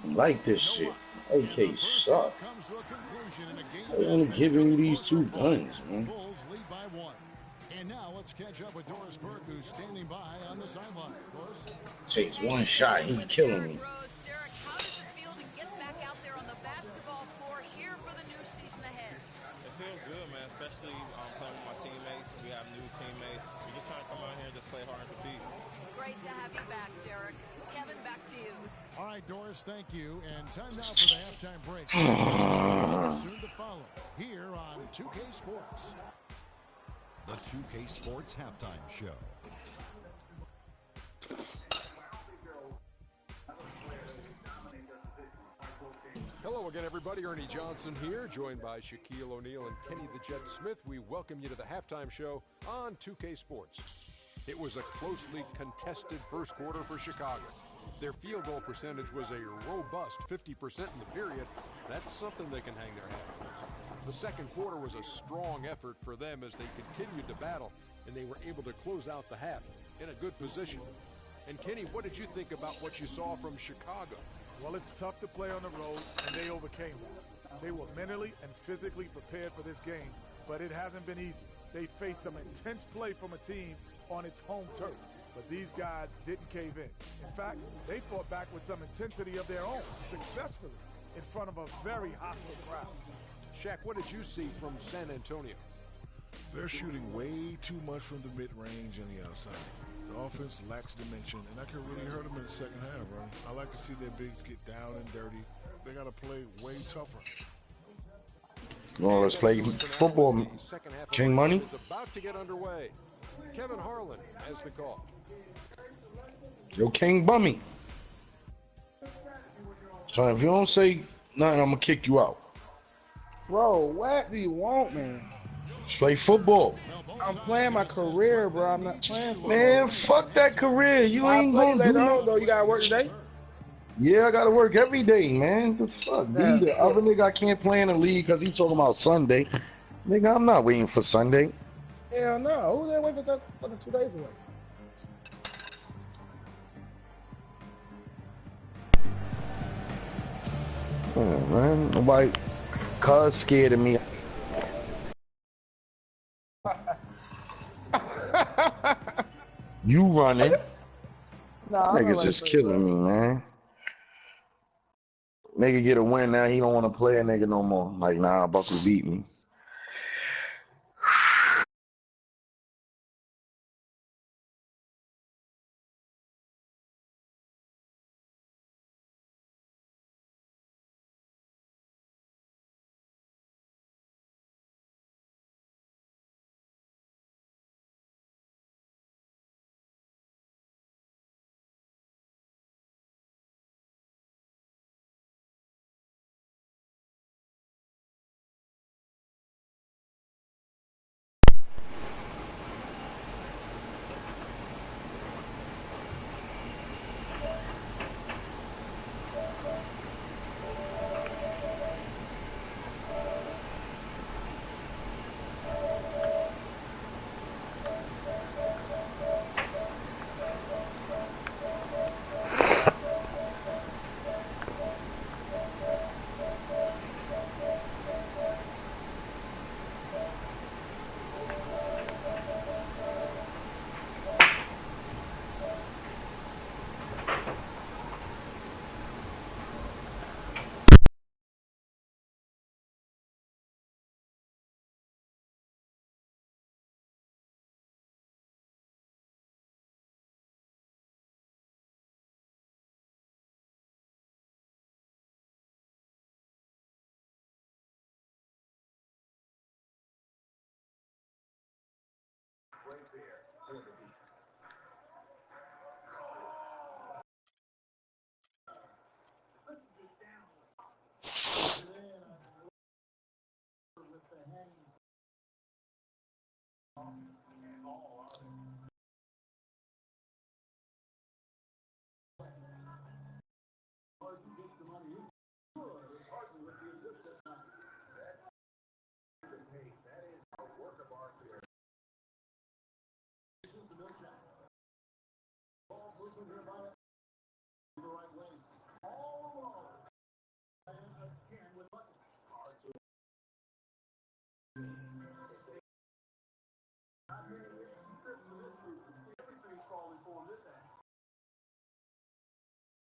I like this shit. AK suck. They only giving you these two guns, man. Bulls lead by 1. And now let's catch up with Doris Burke, who's standing by on the sideline. Doris? Takes one shot, he killing me. Derek, how does it feel to get back out there on the basketball floor here for the new season ahead? It feels good, man, especially playing with my teammates. We have new teammates. We're just trying to come out here and just play hard and compete. Great to have you back, Derek. Kevin, back to you. All right, Doris, thank you. And time now for the halftime break. Soon to follow here on 2K Sports. The 2K Sports Halftime Show. Hello again, everybody. Ernie Johnson here, joined by Shaquille O'Neal and Kenny the Jet Smith. We welcome you to the halftime show on 2K Sports. It was a closely contested first quarter for Chicago. Their field goal percentage was a robust 50% in the period. That's something they can hang their hat on. The second quarter was a strong effort for them as they continued to battle, and they were able to close out the half in a good position. And Kenny, what did you think about what you saw from Chicago? Well, it's tough to play on the road, and they overcame that. They were mentally and physically prepared for this game, but it hasn't been easy. They faced some intense play from a team on its home turf, but these guys didn't cave in. In fact, they fought back with some intensity of their own, successfully, in front of a very hostile crowd. Shaq, what did you see from San Antonio? They're shooting way too much from the mid-range and the outside. The offense lacks dimension, and that could really hurt them in the second half, right? I like to see their bigs get down and dirty. They got to play way tougher. Well, let's play football. King Money. Is about to get underway. Kevin Harlan has the call. Yo, King Bummy. So if you don't say nothing, I'm gonna kick you out. Bro, what do you want, man? Let's play football. I'm playing my career, bro. I'm not playing for Man, fuck that career. You ain't gonna do that. Though. You gotta work today? Yeah, I gotta work every day, man. The fuck? The other nigga I can't play in the league because he talking about Sunday. Nigga, I'm not waiting for Sunday. Hell no. Who did wait for 2 days away? Oh, man. Nobody, cuz scared of me. You running. Nah, Niggas just killing me, man. Nigga get a win now, he don't want to play a nigga no more. Like, nah, Buckle beat me.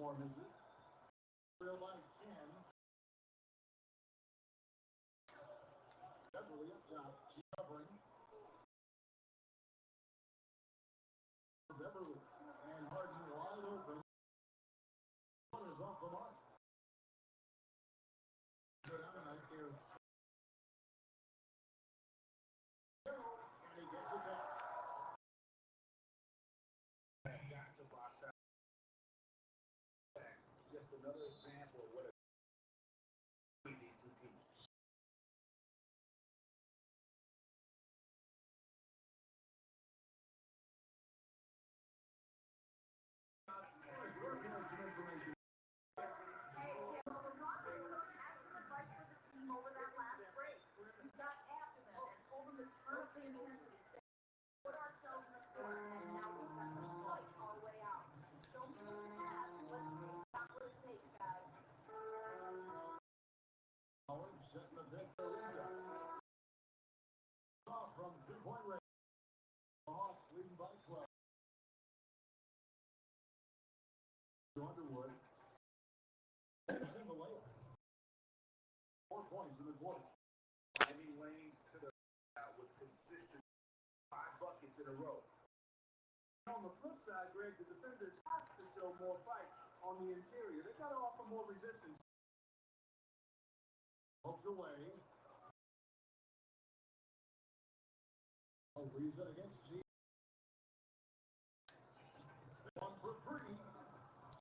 4 misses. Real by 10. Beverly up top. She covering. Beverly and Harden wide open. Corners off the mark. Good night here. And he gets it back. Got to box out. Just another example of what these two teams. Over that last break, we got after them and told them to turn up the intensity, put ourselves in the front, and now we've got some fight our way out. Show me what you have. Let's see what it takes, guys. Howard setting the big for Lisa. Off from 3-point range. Hawks leading by 12. Underwood. It's in the layup. 4 points in the quarter. Driving lanes to the with consistent 5 buckets in a row. On the flip side, Greg, the defenders have to show more fight on the interior. They got to offer more resistance. Poked away. Ariza against G. 1 for 3.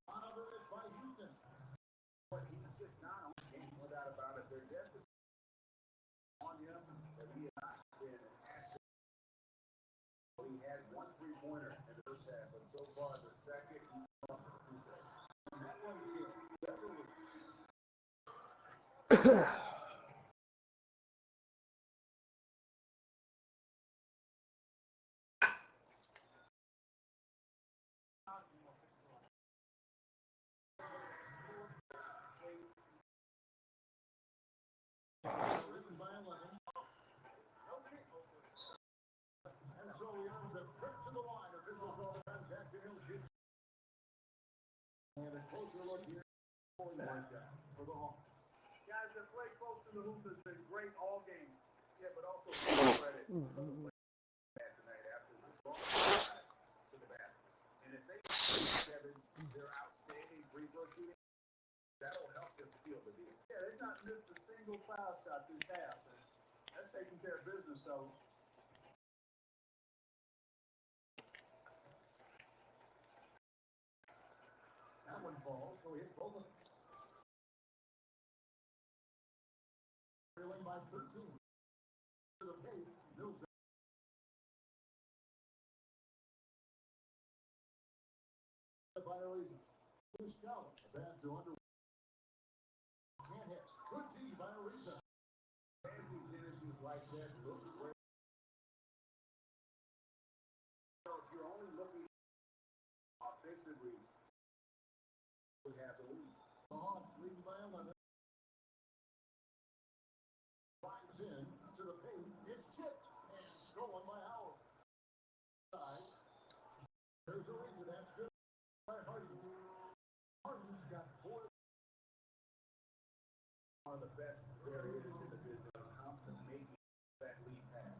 Another is by Houston. But he's just not on the game without about it. Their deficit on him that he has not been an asset. He had 1 3-pointer in the first half, but so far the second he's on for 2 seconds. That one's good. And so he earns a trip to the line. Officials on the contact and he'll shoot. And a closer look here for the Hawks. Guys that play close to the hoop has been great all game. Yeah, but also credit tonight after the strong to the basket. And if they their outstanding free throw shooting, that'll help them seal the deal. Yeah, they've not missed a single foul shot this half. That's taking care of business, though. That one falls, so it's both of them. Trailing by 13. To the paint, Mills. By Ariza. Who's Scout? A pass to Underwood. Can't hit. Good D by Ariza. Fancy finishes like that look great. If you're only looking offensively, we have the lead. The Hawks lead by 11. Flies in to the paint. It's chipped and stolen by Howard. Side. There's Ariza. That's good by Harden. Harden's got 4. One of the best areas in the business comes to making that lead pass.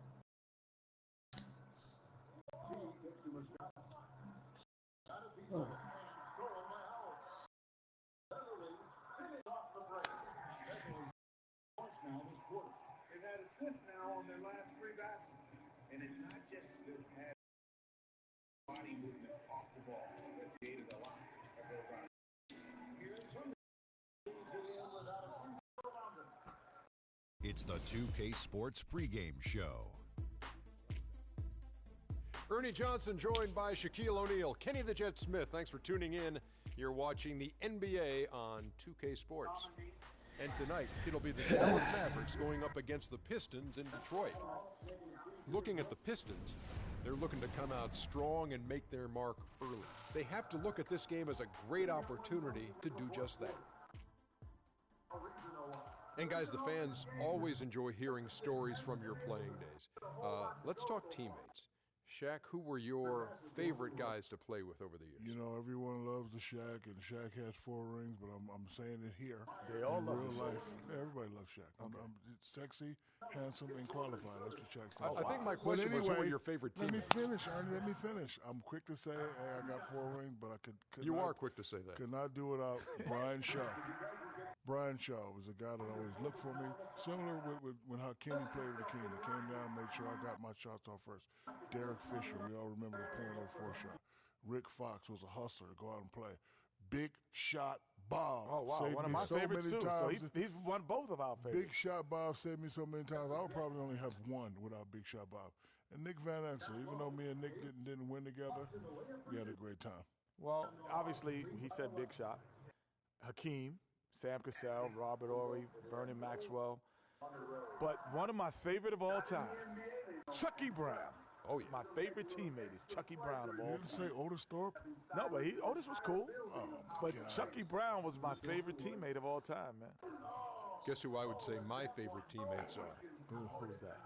T gets to Moscato. Got a piece of it and stolen by Howard. Beverly finished off the break. Beverly points now this quarter. They've had assists now on their last 3 baskets. And it's not just they've had body movement off the ball that's created a lot of those on. Here's some. It's the 2K Sports pregame show. Ernie Johnson joined by Shaquille O'Neal, Kenny the Jet Smith. Thanks for tuning in. You're watching the NBA on 2K Sports. And tonight, it'll be the Dallas Mavericks going up against the Pistons in Detroit. Looking at the Pistons, they're looking to come out strong and make their mark early. They have to look at this game as a great opportunity to do just that. And guys, the fans always enjoy hearing stories from your playing days. Let's talk teammates. Shaq, who were your favorite guys to play with over the years? You know, everyone loves the Shaq, and Shaq has 4 rings, but I'm saying it here. They all in love real the Shaq. life. Yeah, everybody loves Shaq. I'm sexy, handsome, and qualified. That's what Shaq stands I for. think my question was, who were your favorite Let teammates? me finish, Ernie. Let me finish. I'm quick to say, hey, I got 4 rings, but I could You not, are quick to say that. Could not do without Brian Shaw. Brian Shaw was a guy that always looked for me. Similar with when Hakeem played with Hakeem. He came down, made sure I got my shots off first. Derek Fisher, we all remember the .04 shot. Rick Fox was a hustler to go out and play. Big Shot Bob. Oh, wow. Saved One of me my so favorites, many too. times. So he's won both of our favorites. Big Shot Bob saved me so many times. I would probably only have one without Big Shot Bob. And Nick Van Exel, even though me and Nick didn't win together, we had a great time. Well, obviously, he said Big Shot. Hakeem, Sam Cassell, Robert Horry, Vernon Maxwell. But one of my favorite of all time, Chucky Brown. Oh, yeah. My favorite teammate is Chucky Brown of all time. You didn't say Otis Thorpe? No, but Otis was cool. Oh, but God. Chucky Brown was my favorite teammate of all time, man. Guess who I would say my favorite teammates are? Who's that?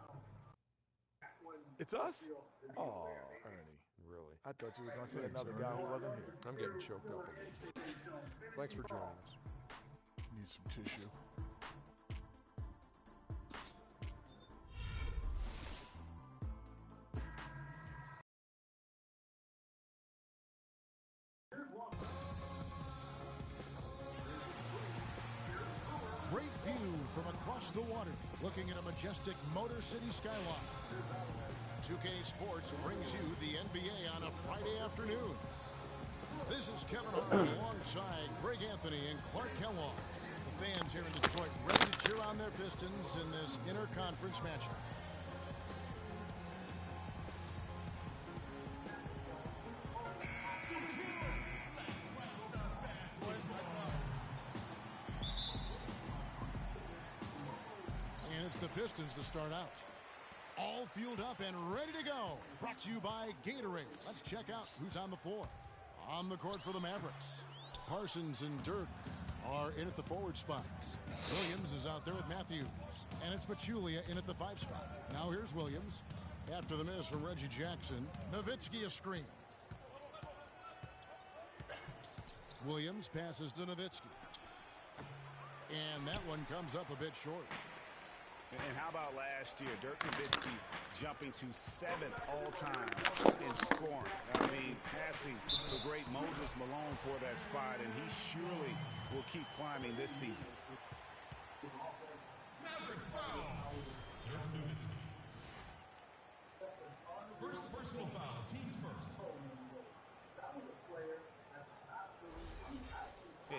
It's us? Oh, Ernie. Really? I thought you were going to say another guy who wasn't here. I'm getting choked up a little bit. Thanks for joining us. Need some tissue. Great view from across the water, looking at a majestic Motor City skyline. 2K Sports brings you the NBA on a Friday afternoon. This is Kevin Hart alongside Greg Anthony and Clark Kellogg. The fans here in Detroit ready to cheer on their Pistons in this interconference matchup. And it's the Pistons to start out. All fueled up and ready to go. Brought to you by Gatorade. Let's check out who's on the floor. On the court for the Mavericks, Parsons and Dirk are in at the forward spots. Williams is out there with Matthews. And it's Pachulia in at the 5 spot. Now here's Williams. After the miss from Reggie Jackson, Nowitzki a screen. Williams passes to Nowitzki. And that one comes up a bit short. And how about last year, Dirk Nowitzki jumping to 7th all-time in scoring. I mean, passing the great Moses Malone for that spot, and he surely will keep climbing this season. Mavericks foul. Dirk Nowitzki. First personal foul, teams first.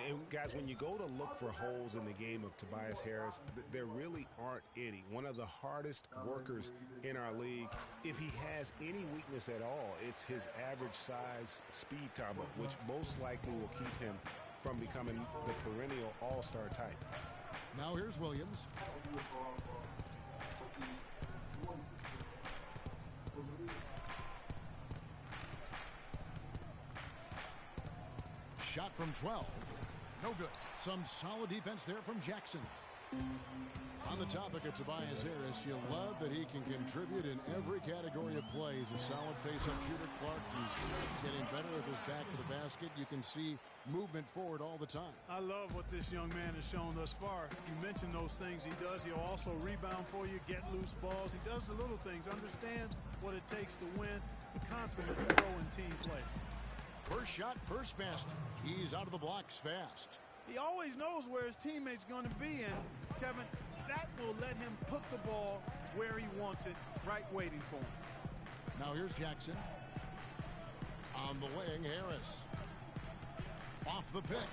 And guys, when you go to look for holes in the game of Tobias Harris, there really aren't any. One of the hardest workers in our league. If he has any weakness at all, it's his average size speed combo, which most likely will keep him from becoming the perennial all-star type. Now here's Williams. Shot from 12. No good. Some solid defense there from Jackson. On the topic of Tobias Harris, you love that he can contribute in every category of play. He's a solid face-up shooter, Clark. He's getting better with his back to the basket. You can see movement forward all the time. I love what this young man has shown thus far. You mentioned those things he does. He'll also rebound for you, get loose balls. He does the little things, understands what it takes to win, and constantly throwing team play. First shot, first basket. He's out of the blocks fast. He always knows where his teammate's going to be, and Kevin, that will let him put the ball where he wants it, right waiting for him. Now here's Jackson. On the wing, Harris. Off the pick.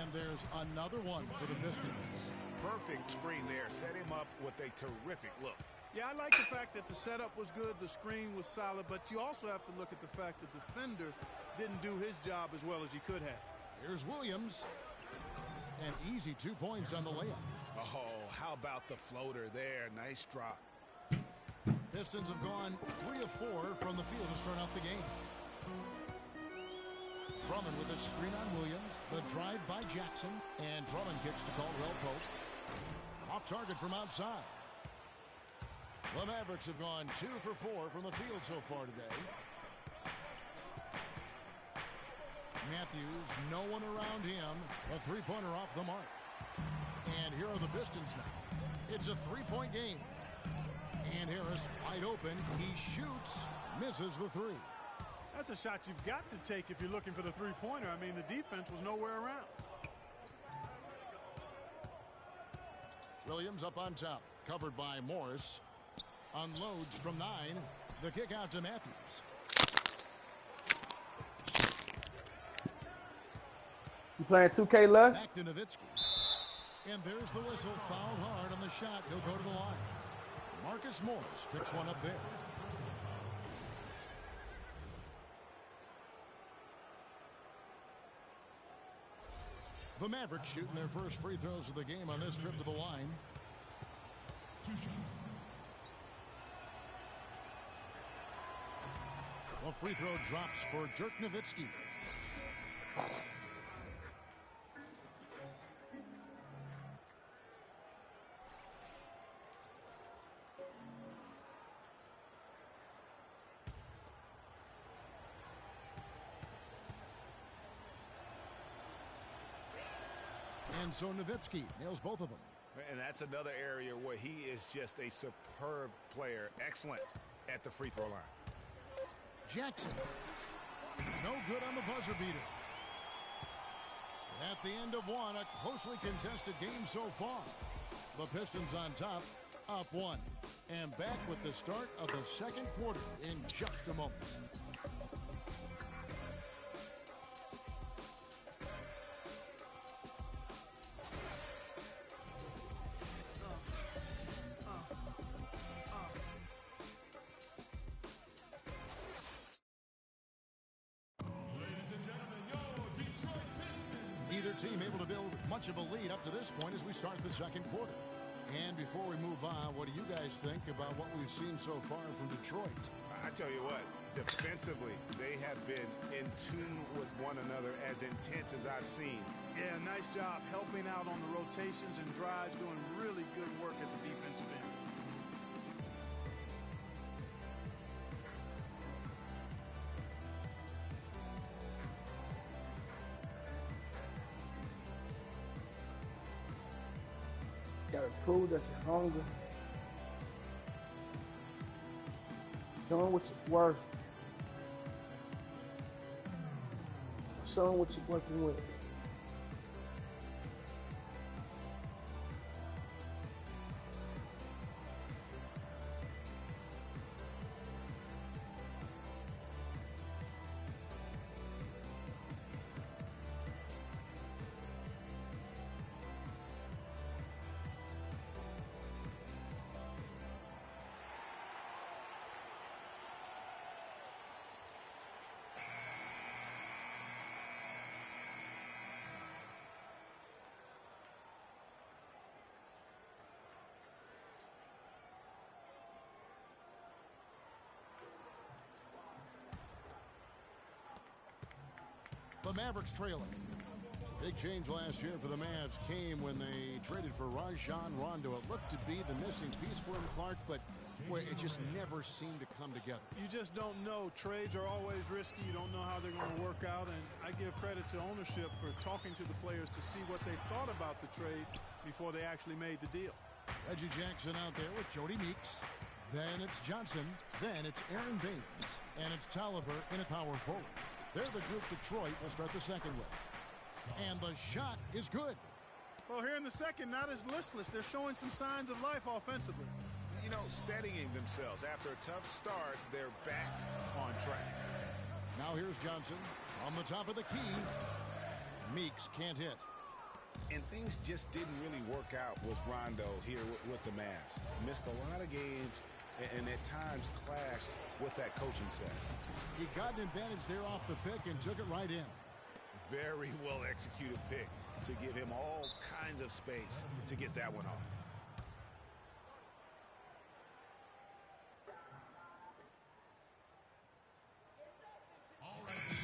And there's another one for the Pistons. Perfect screen there. Set him up with a terrific look. Yeah, I like the fact that the setup was good, the screen was solid, but you also have to look at the fact that the defender didn't do his job as well as he could have. Here's Williams. An easy 2 points on the layup. Oh, how about the floater there? Nice drop. Pistons have gone 3 of 4 from the field to start out the game. Drummond with a screen on Williams. The drive by Jackson. And Drummond kicks to Caldwell Pope. Off target from outside. The Mavericks have gone 2 for 4 from the field so far today. Matthews, no one around him. A three-pointer off the mark. And here are the Pistons now. It's a three-point game. And Harris wide open. He shoots, misses the three. That's a shot you've got to take if you're looking for the three-pointer. I mean, the defense was nowhere around. Williams up on top, covered by Morris. Unloads from 9. The kick out to Matthews. You playing 2K Lust? Back to Nowitzki. And there's the whistle. Fouled hard on the shot. He'll go to the line. Marcus Morris picks one up there. The Mavericks shooting their first free throws of the game on this trip to the line. 2 shots. A free throw drops for Dirk Nowitzki. And so Nowitzki nails both of them. And that's another area where he is just a superb player. Excellent at the free throw line. Jackson. No good on the buzzer beater. At the end of one, a closely contested game so far. The Pistons on top, up 1. And back with the start of the second quarter in just a moment. Neither team able to build much of a lead up to this point as we start the second quarter. And before we move on, what do you guys think about what we've seen so far from Detroit? I tell you what, defensively, they have been in tune with one another as intense as I've seen. Yeah, nice job helping out on the rotations and drives, doing really good work at the defensive end. Gotta prove that you're hungry. Showing what you're worth. Showing what you're working with. The Mavericks trailing. Big change last year for the Mavs came when they traded for Rajon Rondo. It looked to be the missing piece for him, Clark, but boy, it just never seemed to come together. You just don't know. Trades are always risky. You don't know how they're going to work out, and I give credit to ownership for talking to the players to see what they thought about the trade before they actually made the deal. Reggie Jackson out there with Jody Meeks. Then it's Johnson. Then it's Aaron Baines. And it's Tolliver in a power forward. They're the group Detroit will start the second with. And the shot is good. Well, here in the second, not as listless. They're showing some signs of life offensively. You know, steadying themselves. After a tough start, they're back on track. Now here's Johnson on the top of the key. Meeks can't hit. And things just didn't really work out with Rondo here with the Mavs. Missed a lot of games and at times clashed with that coaching staff. He got an advantage there off the pick and took it right in. Very well executed pick to give him all kinds of space to get that one off.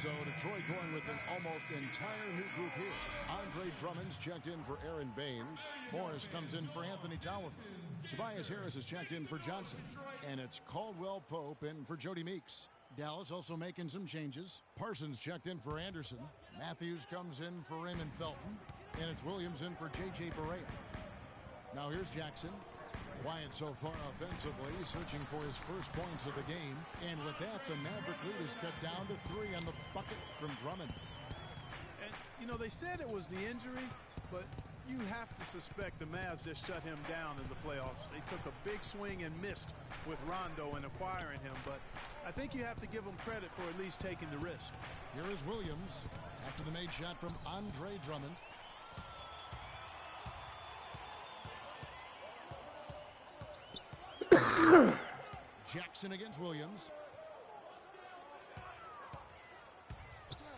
So Detroit going with an almost entire new group here. Andre Drummond's checked in for Aaron Baines. Morris comes in for Anthony Tolliver. Tobias Harris is checked in for Johnson. And it's Caldwell Pope in for Jody Meeks. Dallas also making some changes. Parsons checked in for Anderson. Matthews comes in for Raymond Felton. And it's Williams in for J.J. Barea. Now here's Jackson. Quiet so far offensively, searching for his first points of the game. And with that, the Maverick lead is cut down to 3 on the bucket from Drummond. And, you know, they said it was the injury, but you have to suspect the Mavs just shut him down in the playoffs. They took a big swing and missed with Rondo in acquiring him, but I think you have to give them credit for at least taking the risk. Here is Williams after the made shot from Andre Drummond. Jackson against Williams.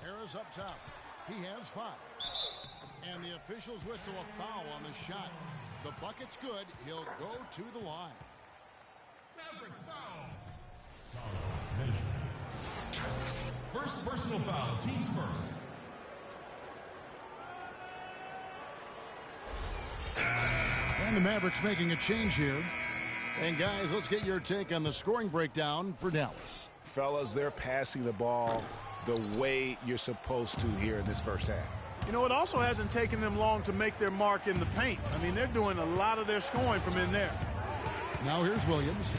Harris up top. He has 5. And the officials whistle a foul on the shot. The bucket's good. He'll go to the line. Mavericks foul. First personal foul. Teams first. And the Mavericks making a change here. And guys, let's get your take on the scoring breakdown for Dallas. Fellas, they're passing the ball the way you're supposed to here in this first half. You know, it also hasn't taken them long to make their mark in the paint. I mean, they're doing a lot of their scoring from in there. Now here's Williams.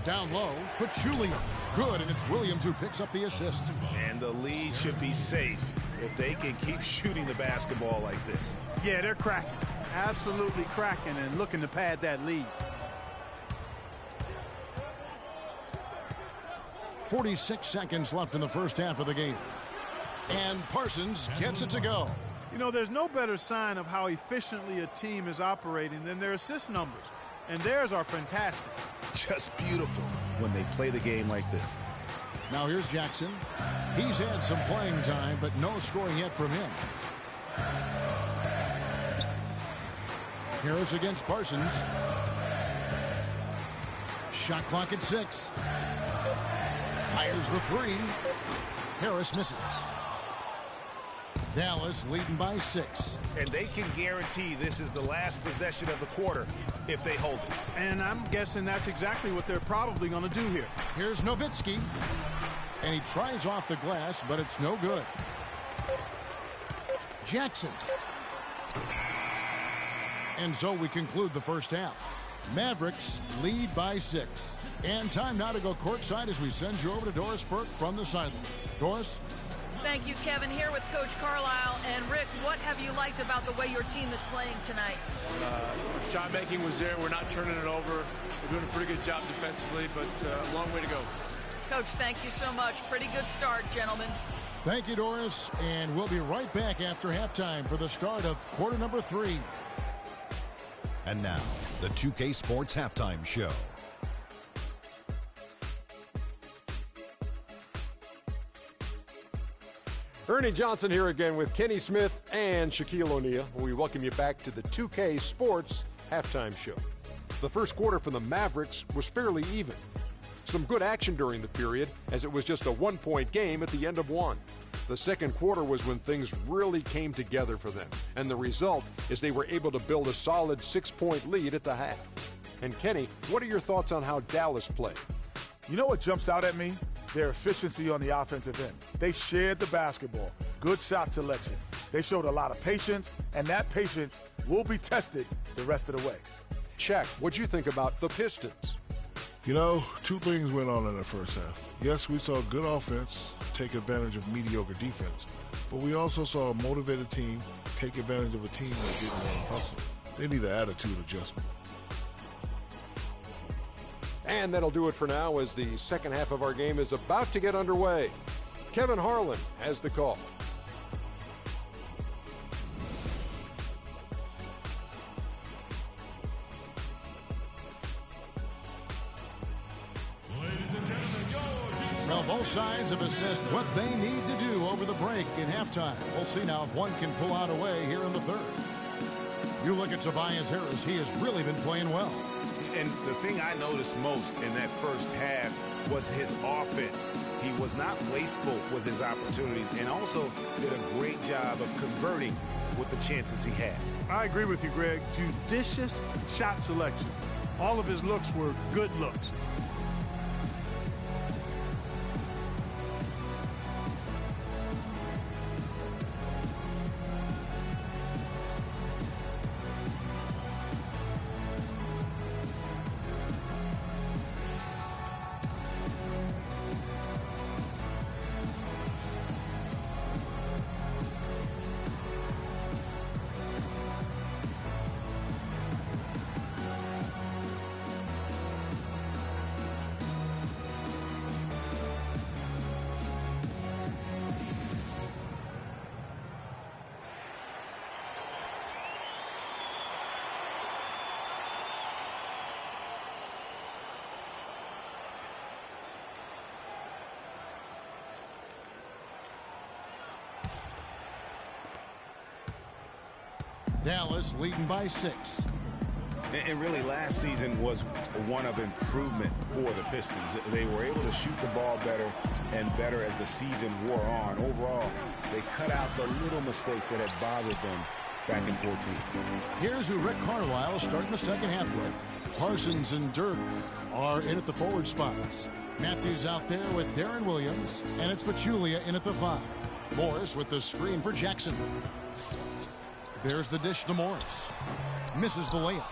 Down low, Pachulia. Good, and it's Williams who picks up the assist. And the lead should be safe if they can keep shooting the basketball like this. Yeah, they're cracking. Absolutely cracking and looking to pad that lead. 46 seconds left in the first half of the game. And Parsons gets it to go. You know, there's no better sign of how efficiently a team is operating than their assist numbers. And theirs are fantastic. Just beautiful when they play the game like this. Now here's Jackson. He's had some playing time, but no scoring yet from him. Harris against Parsons. Shot clock at 6. Fires the 3. Harris misses. Dallas leading by 6. And they can guarantee this is the last possession of the quarter if they hold it. And I'm guessing that's exactly what they're probably going to do here. Here's Nowitzki. And he tries off the glass, but it's no good. Jackson. And so we conclude the first half. Mavericks lead by 6. And time now to go courtside as we send you over to Doris Burke from the sideline. Doris? Thank you, Kevin. Here with Coach Carlisle. And Rick, what have you liked about the way your team is playing tonight? Shot making was there. We're not turning it over. We're doing a pretty good job defensively, but a long way to go. Coach, thank you so much. Pretty good start, gentlemen. Thank you, Doris. And we'll be right back after halftime for the start of quarter number 3. And now, the 2K Sports Halftime Show. Ernie Johnson here again with Kenny Smith and Shaquille O'Neal. We welcome you back to the 2K Sports Halftime Show. The first quarter for the Mavericks was fairly even. Some good action during the period, as it was just a one-point game at the end of one. The second quarter was when things really came together for them, and the result is they were able to build a solid 6-point lead at the half. And Kenny, what are your thoughts on how Dallas played? You know what jumps out at me? Their efficiency on the offensive end. They shared the basketball. Good shot selection. They showed a lot of patience, and that patience will be tested the rest of the way. Shaq, what'd you think about the Pistons? You know, 2 things went on in the first half. Yes, we saw good offense take advantage of mediocre defense, but we also saw a motivated team take advantage of a team that didn't want to hustle. They need an attitude adjustment. And that'll do it for now as the second half of our game is about to get underway. Kevin Harlan has the call. Well, both sides have assessed what they need to do over the break in halftime. We'll see now if one can pull out a way here in the third. You look at Tobias Harris, he has really been playing well. And the thing I noticed most in that first half was his offense. He was not wasteful with his opportunities and also did a great job of converting with the chances he had. I agree with you, Greg. Judicious shot selection. All of his looks were good looks. Dallas leading by 6. And really, last season was one of improvement for the Pistons. They were able to shoot the ball better and better as the season wore on. Overall, they cut out the little mistakes that had bothered them back in 14. Here's who Rick Carlisle starting the second half with. Parsons and Dirk are in at the forward spots. Matthews out there with Darren Williams, and it's Pachulia in at the 5. Morris with the screen for Jackson. There's the dish to Morris. Misses the layup.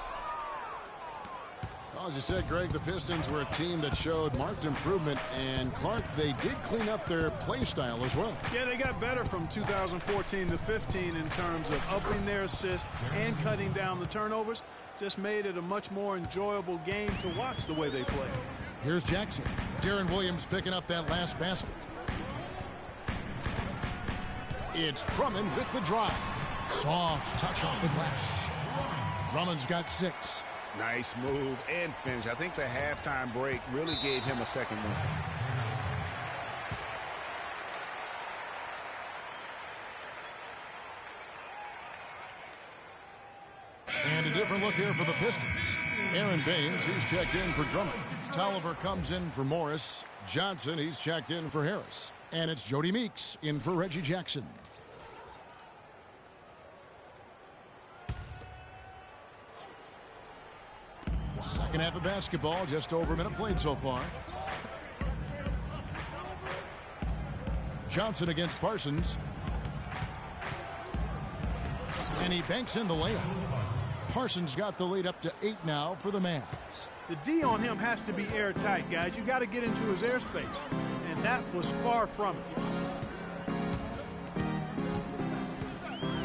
Well, as you said, Greg, the Pistons were a team that showed marked improvement, and Clark, they did clean up their play style as well. Yeah, they got better from 2014 to 15 in terms of upping their assist and cutting down the turnovers. Just made it a much more enjoyable game to watch the way they play. Here's Jackson. Darren Williams picking up that last basket. It's Drummond with the drive. Soft touch off the glass. Drummond's got 6. Nice move and finish. I think the halftime break really gave him a second win. And a different look here for the Pistons. Aaron Baines, he's checked in for Drummond. Tolliver comes in for Morris. Johnson, he's checked in for Harris. And it's Jody Meeks in for Reggie Jackson. Second half of basketball, just over a minute played so far. Johnson against Parsons. And he banks in the layup. Parsons got the lead up to 8 now for the Mavs. The D on him has to be airtight, guys. You got to get into his airspace. And that was far from it.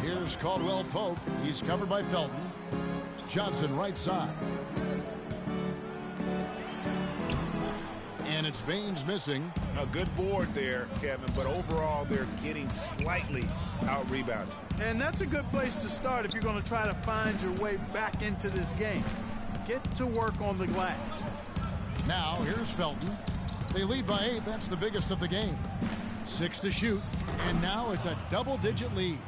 Here's Caldwell Pope. He's covered by Felton. Johnson right side. And it's Baines missing. A good board there, Kevin, but overall they're getting slightly out-rebounded. And that's a good place to start if you're going to try to find your way back into this game. Get to work on the glass. Now here's Felton. They lead by 8. That's the biggest of the game. 6 to shoot. And now it's a double-digit lead.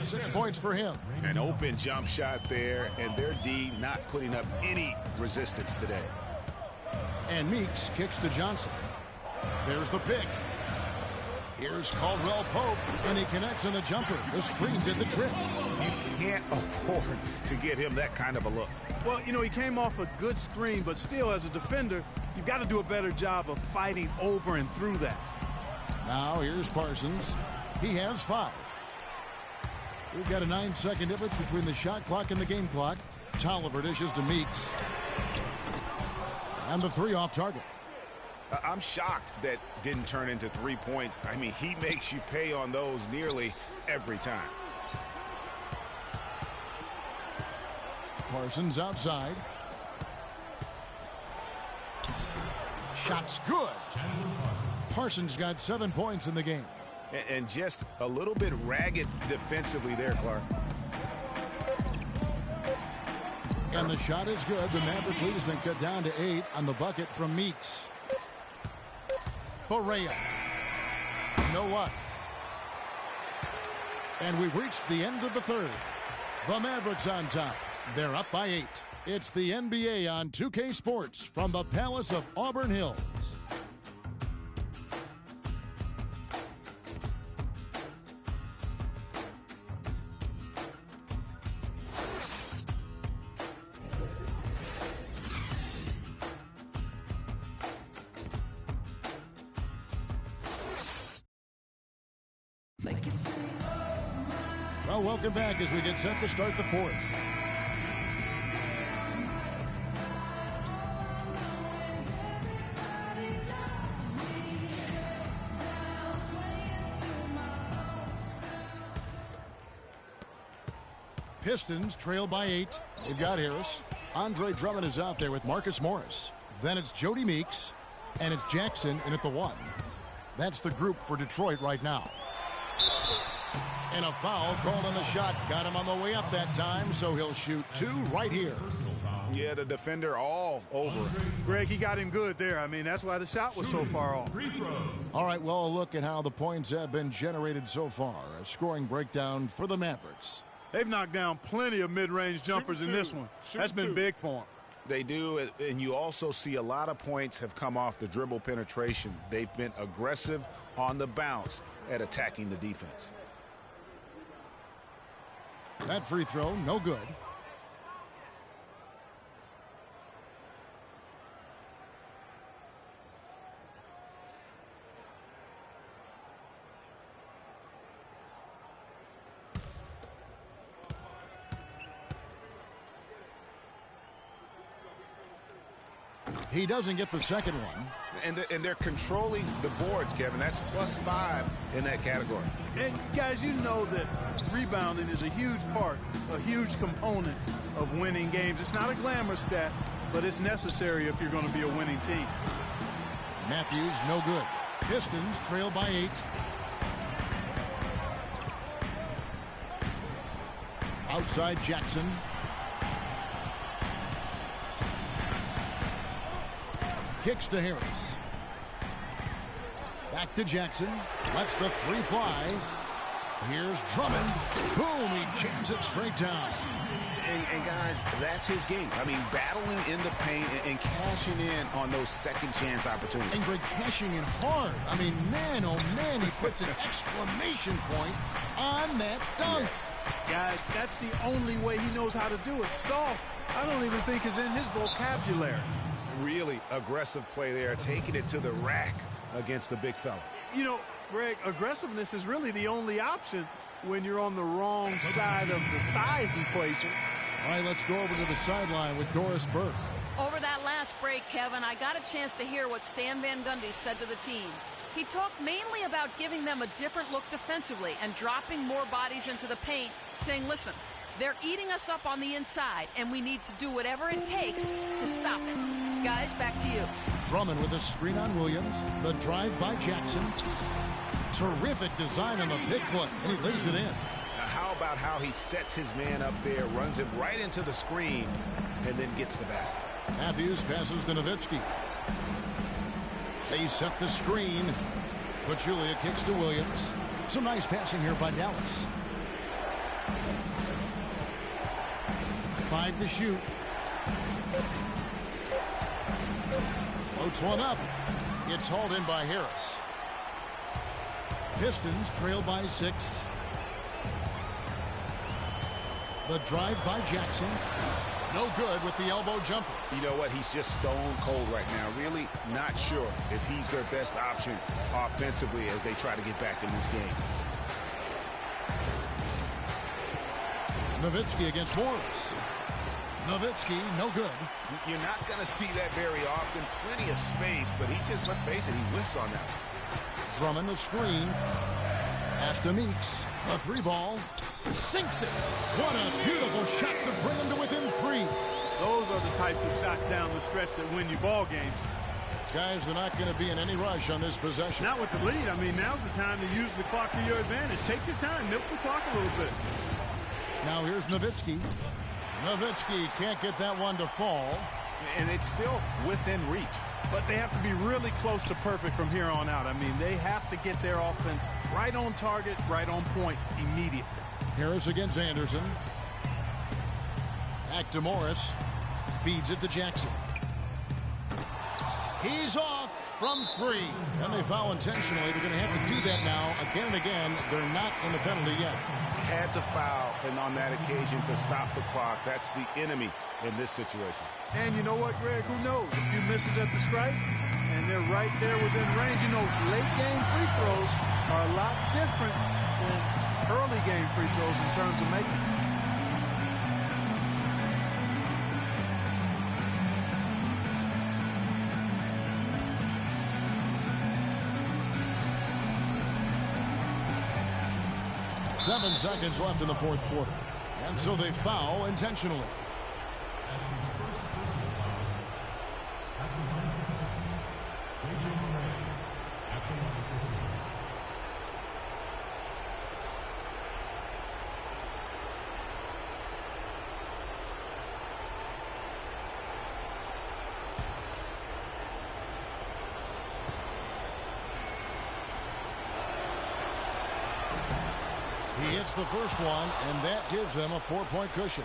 6 points for him. An open jump shot there, and their D not putting up any resistance today. And Meeks kicks to Johnson. There's the pick. Here's Caldwell Pope, and he connects on the jumper. The screen did the trick. You can't afford to get him that kind of a look. Well, you know, he came off a good screen, but still, as a defender, you've got to do a better job of fighting over and through that. Now here's Parsons. He has 5. We've got a 9-second difference between the shot clock and the game clock. Tolliver dishes to Meeks. And the 3 off target. I'm shocked that didn't turn into 3 points. I mean, he makes you pay on those nearly every time. Parsons outside. Shot's good. Parsons got 7 points in the game. And just a little bit ragged defensively there, Clark. And the shot is good. The Maverick lead has been cut down to 8 on the bucket from Meeks. Barea. No luck. And we've reached the end of the third. The Mavericks on top. They're up by 8. It's the NBA on 2K Sports from the Palace of Auburn Hills. Well, welcome back as we get set to start the fourth. Pistons trail by 8. They've got Harris. Andre Drummond is out there with Marcus Morris. Then it's Jody Meeks, and it's Jackson in at the 1. That's the group for Detroit right now. And a foul called on the shot. Got him on the way up that time, so he'll shoot 2 right here. Yeah, the defender all over. Greg, he got him good there. I mean, that's why the shot was so far off. All right, well, a look at how the points have been generated so far. A scoring breakdown for the Mavericks. They've knocked down plenty of mid-range jumpers in this one. That's been big for them. They do, and you also see a lot of points have come off the dribble penetration. They've been aggressive on the bounce at attacking the defense. That free throw, no good. He doesn't get the second one. And they're controlling the boards, Kevin. That's +5 in that category. And, guys, you know that rebounding is a huge part, a huge component of winning games. It's not a glamour stat, but it's necessary if you're going to be a winning team. Matthews, no good. Pistons trail by 8. Outside Jackson. Kicks to Harris. Back to Jackson. Lets the 3 fly. Here's Drummond. Boom, he jams it straight down. And guys, that's his game. I mean, battling in the paint and cashing in on those second chance opportunities. And Greg, cashing in hard. I mean, man, oh man, he puts an exclamation point on that dunk. Yes. Guys, that's the only way he knows how to do it. Soft, I don't even think is in his vocabulary. Really aggressive play there, taking it to the rack against the big fella. You know, Greg, aggressiveness is really the only option when you're on the wrong side of the size equation. All right, let's go over to the sideline with Doris Burke. Over that last break, Kevin, I got a chance to hear what Stan Van Gundy said to the team. He talked mainly about giving them a different look defensively and dropping more bodies into the paint, saying, listen, they're eating us up on the inside, and we need to do whatever it takes to stop it. Guys, back to you. Drummond with a screen on Williams. The drive by Jackson. Terrific design on the pick play, and he lays it in. Now, how about how he sets his man up there, runs him right into the screen, and then gets the basket. Matthews passes to Nowitzki. They set the screen. Pachulia kicks to Williams. Some nice passing here by Dallas. 5 to shoot. Floats one up. It's hauled in by Harris. Pistons trail by 6. The drive by Jackson. No good with the elbow jumper. You know what? He's just stone cold right now. Really not sure if he's their best option offensively as they try to get back in this game. Nowitzki against Morris. Nowitzki, no good. You're not going to see that very often. Plenty of space, but he just, let's face it, he whiffs on that. Drummond, the screen. Pass to Meeks. A 3 ball. Sinks it. What a beautiful shot to bring him to within 3. Those are the types of shots down the stretch that win you ball games. Guys, they're not going to be in any rush on this possession. Not with the lead. I mean, now's the time to use the clock to your advantage. Take your time. Milk the clock a little bit. Now here's Nowitzki. Nowitzki can't get that one to fall. And it's still within reach. But they have to be really close to perfect from here on out. I mean, they have to get their offense right on target, right on point immediately. Harris against Anderson. Back to Morris. Feeds it to Jackson. He's off from 3. And they foul intentionally. They're going to have to do that now again and again. They're not in the penalty yet. Had to foul, and on that occasion to stop the clock. That's the enemy in this situation. And you know what, Greg? Who knows? A few misses at the stripe, and they're right there within range. You know, late game free throws are a lot different than game free throws in terms of making them. Seven seconds left in the fourth quarter. And so they foul intentionally. He hits the first one, and that gives them a 4-point cushion.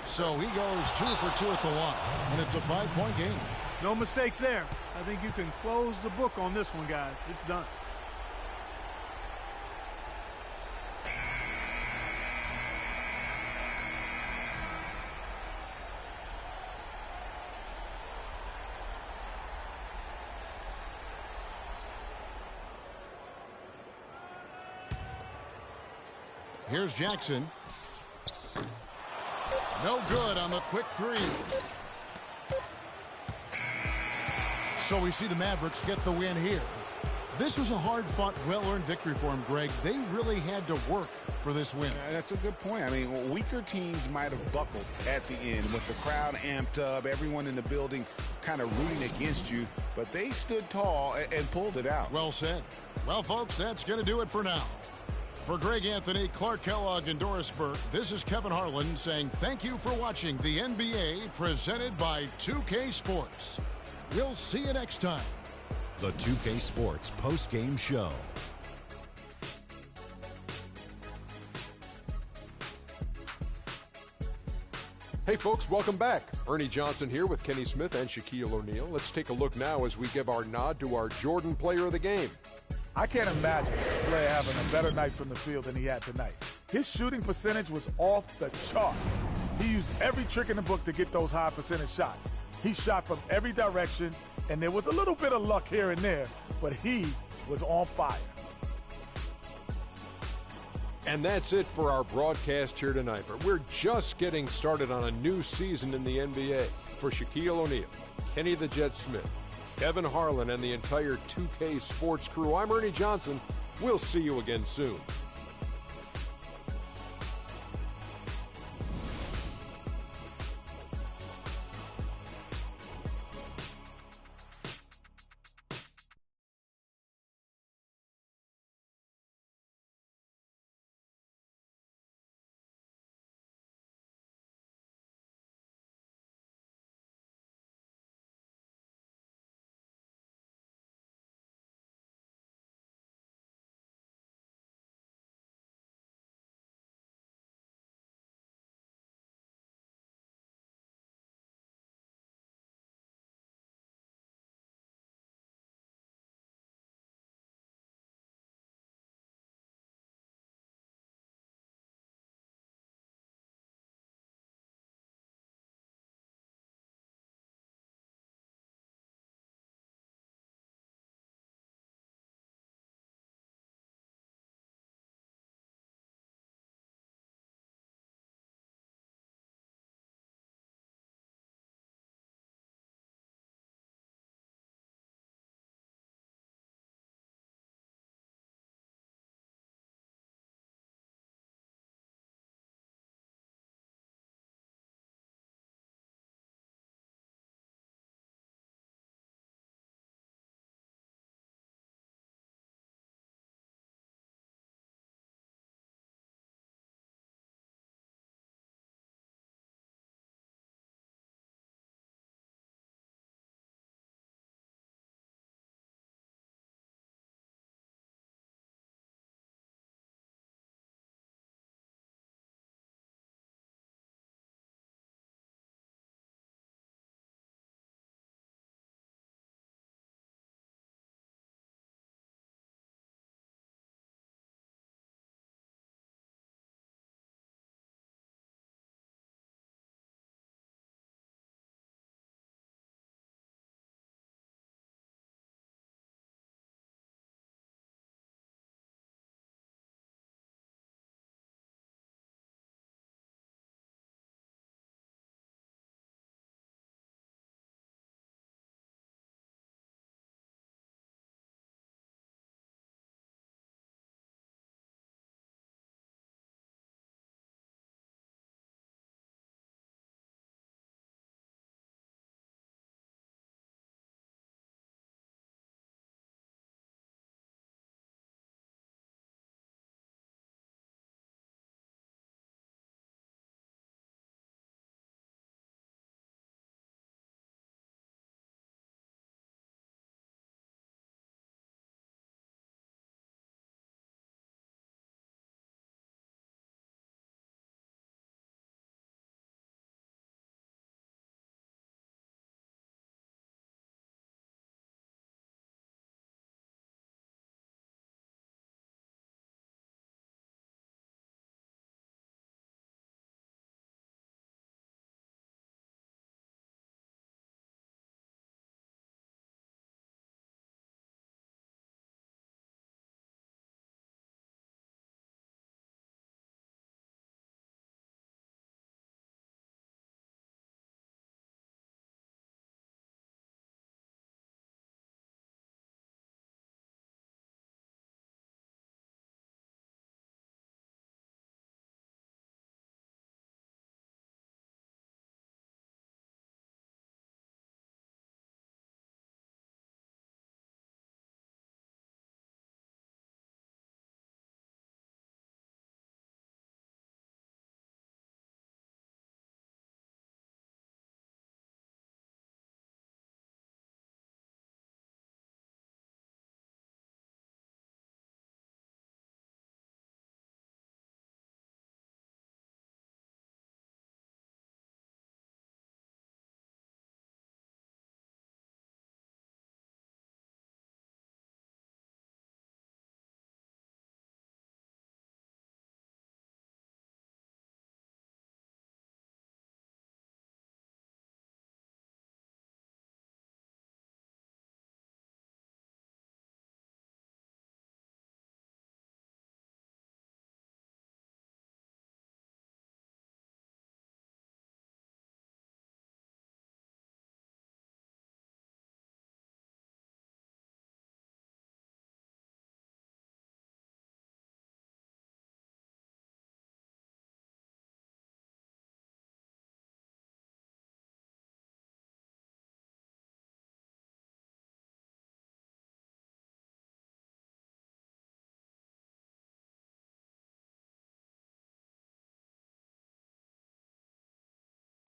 So he goes 2 for 2 at the line, and it's a 5-point game. No mistakes there. I think you can close the book on this one, guys. It's done. Here's Jackson. No good on the quick three. So we see the Mavericks get the win here. This was a hard-fought, well-earned victory for them, Greg. They really had to work for this win. That's a good point. I mean, weaker teams might have buckled at the end with the crowd amped up, everyone in the building kind of rooting against you, but they stood tall and pulled it out. Well said. Well, folks, that's going to do it for now. For Greg Anthony, Clark Kellogg, and Doris Burke, this is Kevin Harlan saying thank you for watching the NBA presented by 2K Sports. We'll see you next time. The 2K Sports post-game show. Hey folks, welcome back. Ernie Johnson here with Kenny Smith and Shaquille O'Neal. Let's take a look now as we give our nod to our Jordan Player of the Game. I can't imagine a player having a better night from the field than he had tonight. His shooting percentage was off the charts. He used every trick in the book to get those high percentage shots. He shot from every direction, and there was a little bit of luck here and there, but he was on fire. And that's it for our broadcast here tonight. But we're just getting started on a new season in the NBA. For Shaquille O'Neal, Kenny the Jet Smith, Kevin Harlan, and the entire 2K Sports crew, I'm Ernie Johnson. We'll see you again soon.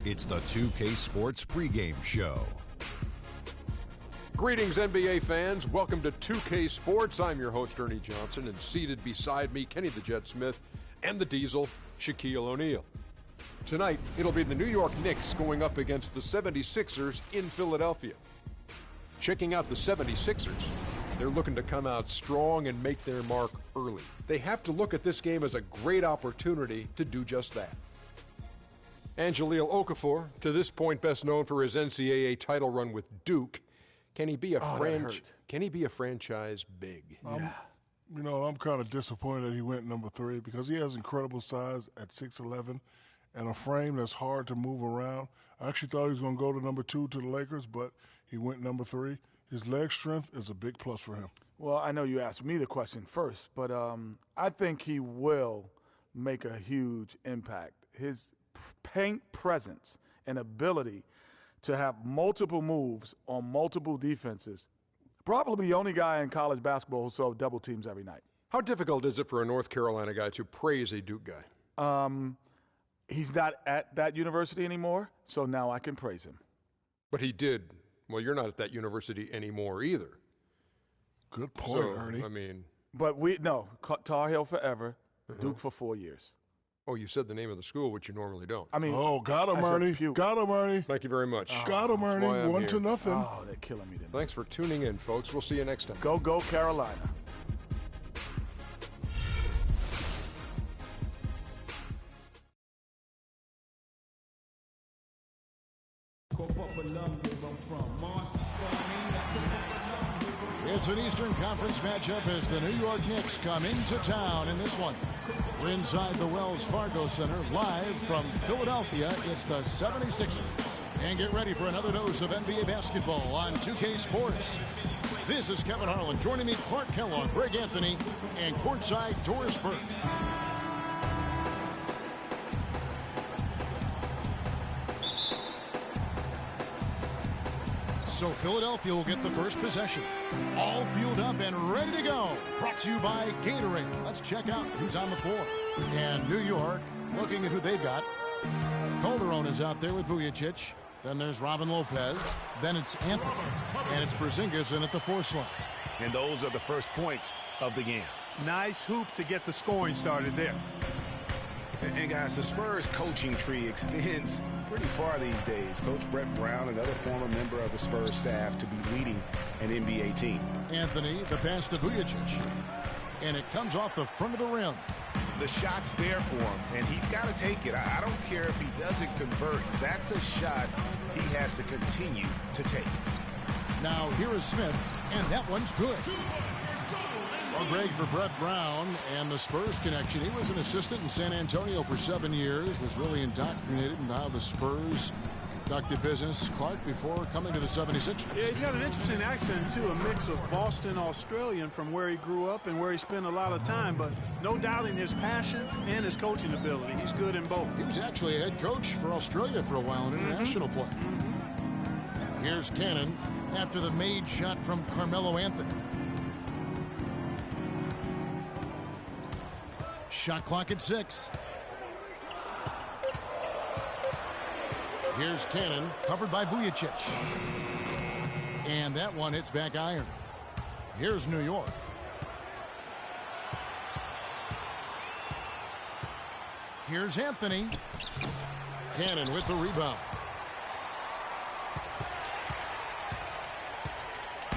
It's the 2K Sports pregame show. Greetings, NBA fans. Welcome to 2K Sports. I'm your host, Ernie Johnson, and seated beside me, Kenny the Jet Smith, and the Diesel, Shaquille O'Neal. Tonight, it'll be the New York Knicks going up against the 76ers in Philadelphia. Checking out the 76ers, they're looking to come out strong and make their mark early. They have to look at this game as a great opportunity to do just that. And Jahlil Okafor, to this point best known for his NCAA title run with Duke, can he be a franchise big? You know, I'm kind of disappointed that he went number 3 because he has incredible size at 6'11" and a frame that's hard to move around. I actually thought he was going to go to number 2 to the Lakers, but he went number 3. His leg strength is a big plus for him. Well, I know you asked me the question first, but I think he will make a huge impact. His paint presence and ability to have multiple moves on multiple defenses, probably the only guy in college basketball who saw double teams every night. How difficult is it for a North Carolina guy to praise a Duke guy? He's not at that university anymore, so now I can praise him. But he did. Well, you're not at that university anymore either. Good point, Ernie. I mean. But Tar Heel forever, Duke for 4 years. Oh, you said the name of the school, which you normally don't. I mean, got him, Ernie. Got him, Ernie. Thank you very much. Got him, Ernie. 1-0. Oh, they're killing me. Thanks for tuning in, folks. We'll see you next time. Go, Carolina. It's an Eastern Conference matchup as the New York Knicks come into town in this one. We're inside the Wells Fargo Center, live from Philadelphia. It's the 76ers. And get ready for another dose of NBA basketball on 2K Sports. This is Kevin Harlan. Joining me, Clark Kellogg, Greg Anthony, and courtside Doris Burke. So Philadelphia will get the first possession. All fueled up and ready to go. Brought to you by Gatorade. Let's check out who's on the floor. And New York, looking at who they've got. Calderon is out there with Vujacic. Then there's Robin Lopez. Then it's Anthony. And it's Porzingis in at the 4 slot. And those are the first points of the game. Nice hoop to get the scoring started there. And guys, the Spurs coaching tree extends pretty far these days. Coach Brett Brown, another former member of the Spurs staff, to be leading an NBA team. Anthony, the pass to Vujacic. And it comes off the front of the rim. The shot's there for him, and he's got to take it. I don't care if he doesn't convert. That's a shot he has to continue to take. Now here is Smith, and that one's good. Well, Greg, for Brett Brown and the Spurs connection, he was an assistant in San Antonio for 7 years, was really indoctrinated in how the Spurs conducted business, Clark, before coming to the 76ers. Yeah, he's got an interesting accent, too, a mix of Boston Australian from where he grew up and where he spent a lot of time, but no doubting his passion and his coaching ability. He's good in both. He was actually a head coach for Australia for a while in international play. Here's Cannon after the made shot from Carmelo Anthony. Shot clock at 6. Here's Cannon, covered by Vujacic. And that one hits back iron. Here's New York. Here's Anthony. Cannon with the rebound.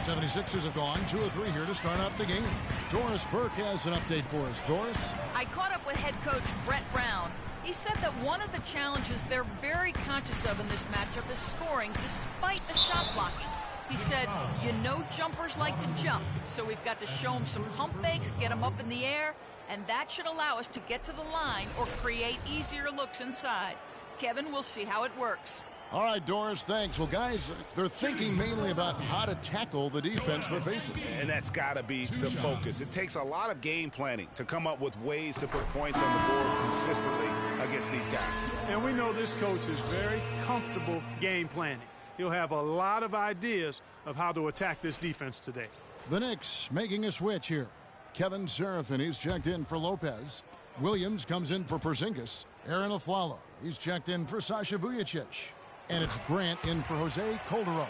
76ers have gone 2 of 3 here to start out the game. Doris Burke has an update for us. Doris? I caught up with head coach Brett Brown. He said that one of the challenges they're very conscious of in this matchup is scoring despite the shot blocking. He said, you know jumpers like to jump, so we've got to show them some pump fakes, get them up in the air, and that should allow us to get to the line or create easier looks inside. Kevin, we'll see how it works. All right, Doris, thanks. Well, guys, they're thinking mainly about how to tackle the defense they're facing. And that's got to be the focus. It takes a lot of game planning to come up with ways to put points on the board consistently against these guys. And we know this coach is very comfortable game planning. He'll have a lot of ideas of how to attack this defense today. The Knicks making a switch here. Kevin Serafin, he's checked in for Lopez. Williams comes in for Porzingis. Aaron Aflalo He's checked in for Sasha Vujacic. And it's Grant in for Jose Calderon.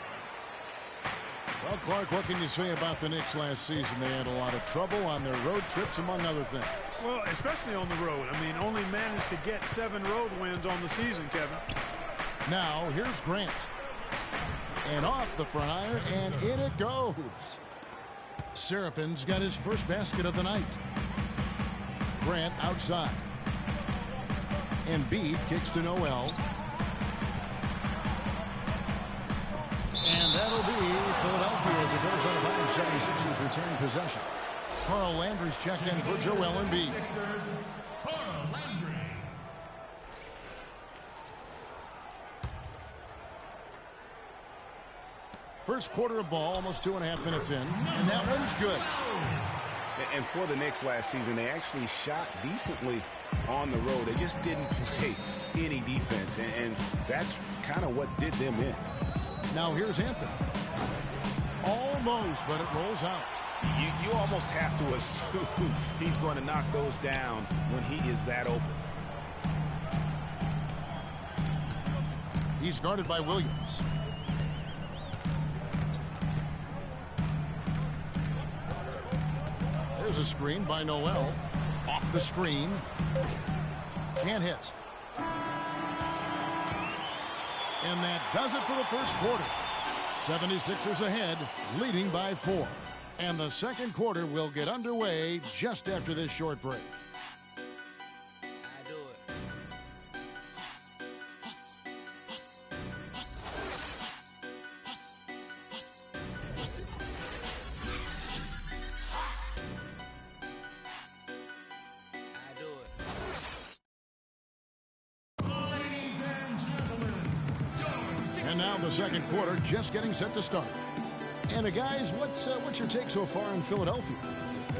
Well, Clark, what can you say about the Knicks last season? They had a lot of trouble on their road trips, among other things. Well, especially on the road. I mean, only managed to get 7 road wins on the season, Kevin. Now, here's Grant. And off the front iron, and in it goes. Serafin's got his first basket of the night. Grant outside. Embiid kicks to Noel. And that'll be Philadelphia as it goes on by. 76ers retain possession. Carl Landry's checked in for Joel Embiid. Carl Landry. First quarter of ball, almost 2.5 minutes in, and that one's good. And for the Knicks last season, they actually shot decently on the road. They just didn't play any defense, and that's kind of what did them in. Now here's Anthony. Almost, but it rolls out. You almost have to assume he's going to knock those down when he is that open. He's guarded by Williams. There's a screen by Noel. Off the screen. Can't hit. And that does it for the first quarter. 76ers ahead, leading by 4. And the second quarter will get underway just after this short break. And now the second quarter just getting set to start. And guys, what's your take so far in Philadelphia?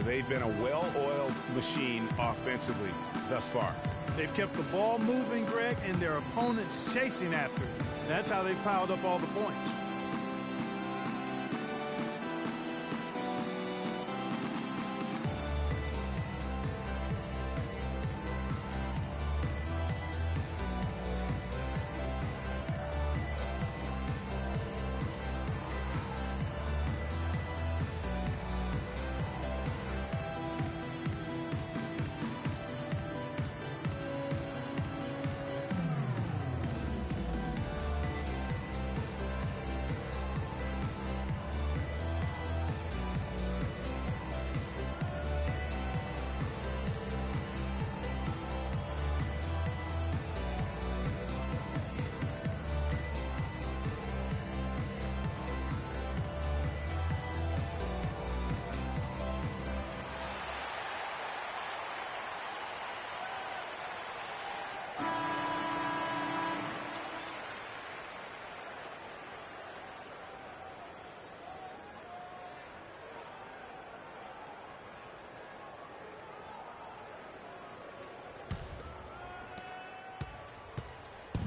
They've been a well-oiled machine offensively thus far. They've kept the ball moving, Greg, and their opponents chasing after it. That's how they've piled up all the points.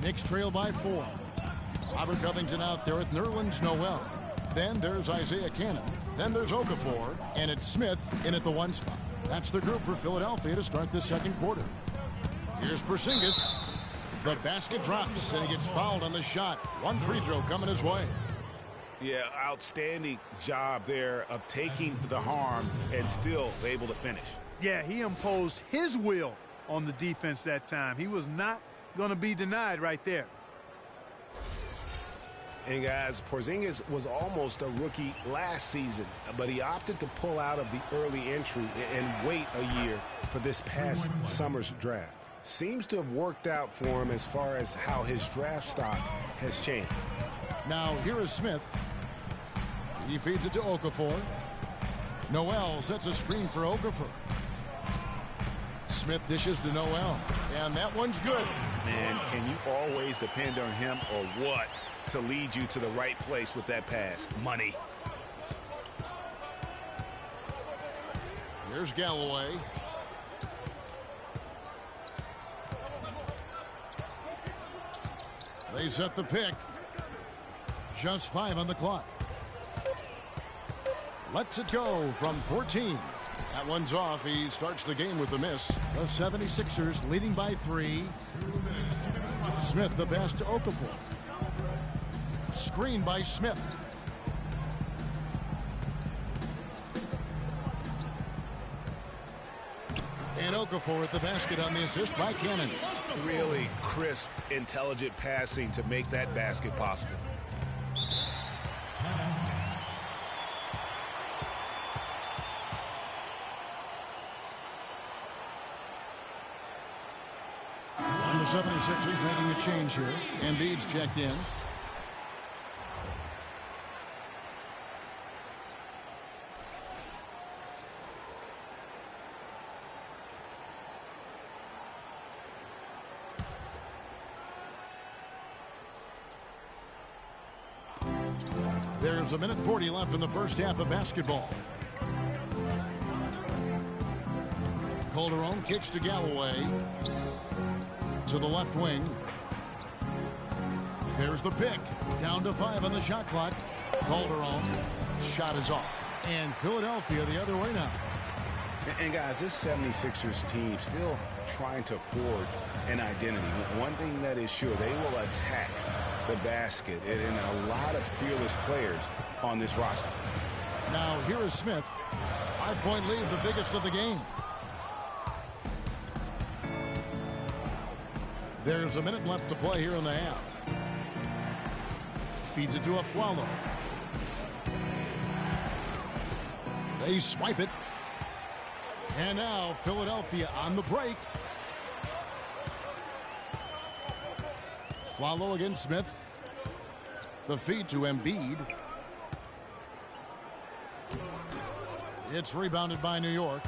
Knicks trail by 4. Robert Covington out there with Nerlens Noel. Then there's Isaiah Cannon. Then there's Okafor. And it's Smith in at the 1 spot. That's the group for Philadelphia to start the second quarter. Here's Porzingis. The basket drops, and he gets fouled on the shot. 1 free throw coming his way. Yeah, outstanding job there of taking the harm and still able to finish. Yeah, he imposed his will on the defense that time. He was not going to be denied right there. And guys, Porzingis was almost a rookie last season, but he opted to pull out of the early entry and wait a year for this past summer's draft. Seems to have worked out for him as far as how his draft stock has changed. Now here is Smith. He feeds it to Okafor. Noel sets a screen for Okafor. Smith dishes to Noel, and that one's good. Man, can you always depend on him or what to lead you to the right place with that pass? Money. Here's Galloway. They set the pick. Just 5 on the clock. Lets it go from 14. That one's off. He starts the game with a miss. The 76ers leading by 3. Smith, the pass to Okafor. Screen by Smith. And Okafor at the basket on the assist by Cannon. Really crisp, intelligent passing to make that basket possible. And the 76ers making a change here. Embiid's checked in. There's a minute 40 left in the first half of basketball. Calderon kicks to Galloway. To the left wing. There's the pick. Down to 5 on the shot clock. Calderon. Shot is off. And Philadelphia the other way now. And guys, this 76ers team still trying to forge an identity. One thing that is sure, they will attack the basket, and a lot of fearless players on this roster. Now here is Smith. 5-point lead, the biggest of the game. There's a minute left to play here in the half. Feeds it to Afflalo. They swipe it. And now Philadelphia on the break. Afflalo against Smith. The feed to Embiid. It's rebounded by New York.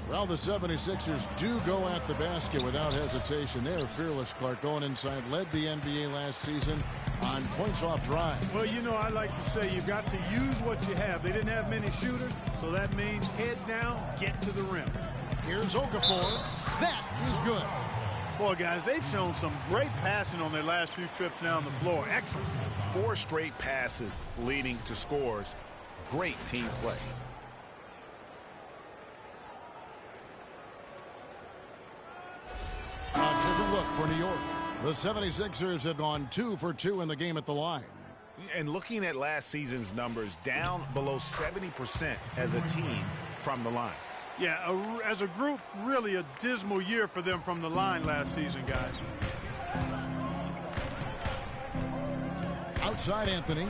Well, the 76ers do go at the basket without hesitation. They're fearless, Clark, going inside. Led the NBA last season on points off drive. Well, you know, I like to say you've got to use what you have. They didn't have many shooters, so that means head down, get to the rim. Here's Okafor. That is good. Boy, guys, they've shown some great passing on their last few trips down the floor. Excellent. 4 straight passes leading to scores. Great team play. A different look for New York. The 76ers have gone 2 for 2 in the game at the line. And looking at last season's numbers, down below 70% as a team from the line. Yeah, as a group, really a dismal year for them from the line last season, guys. Outside Anthony.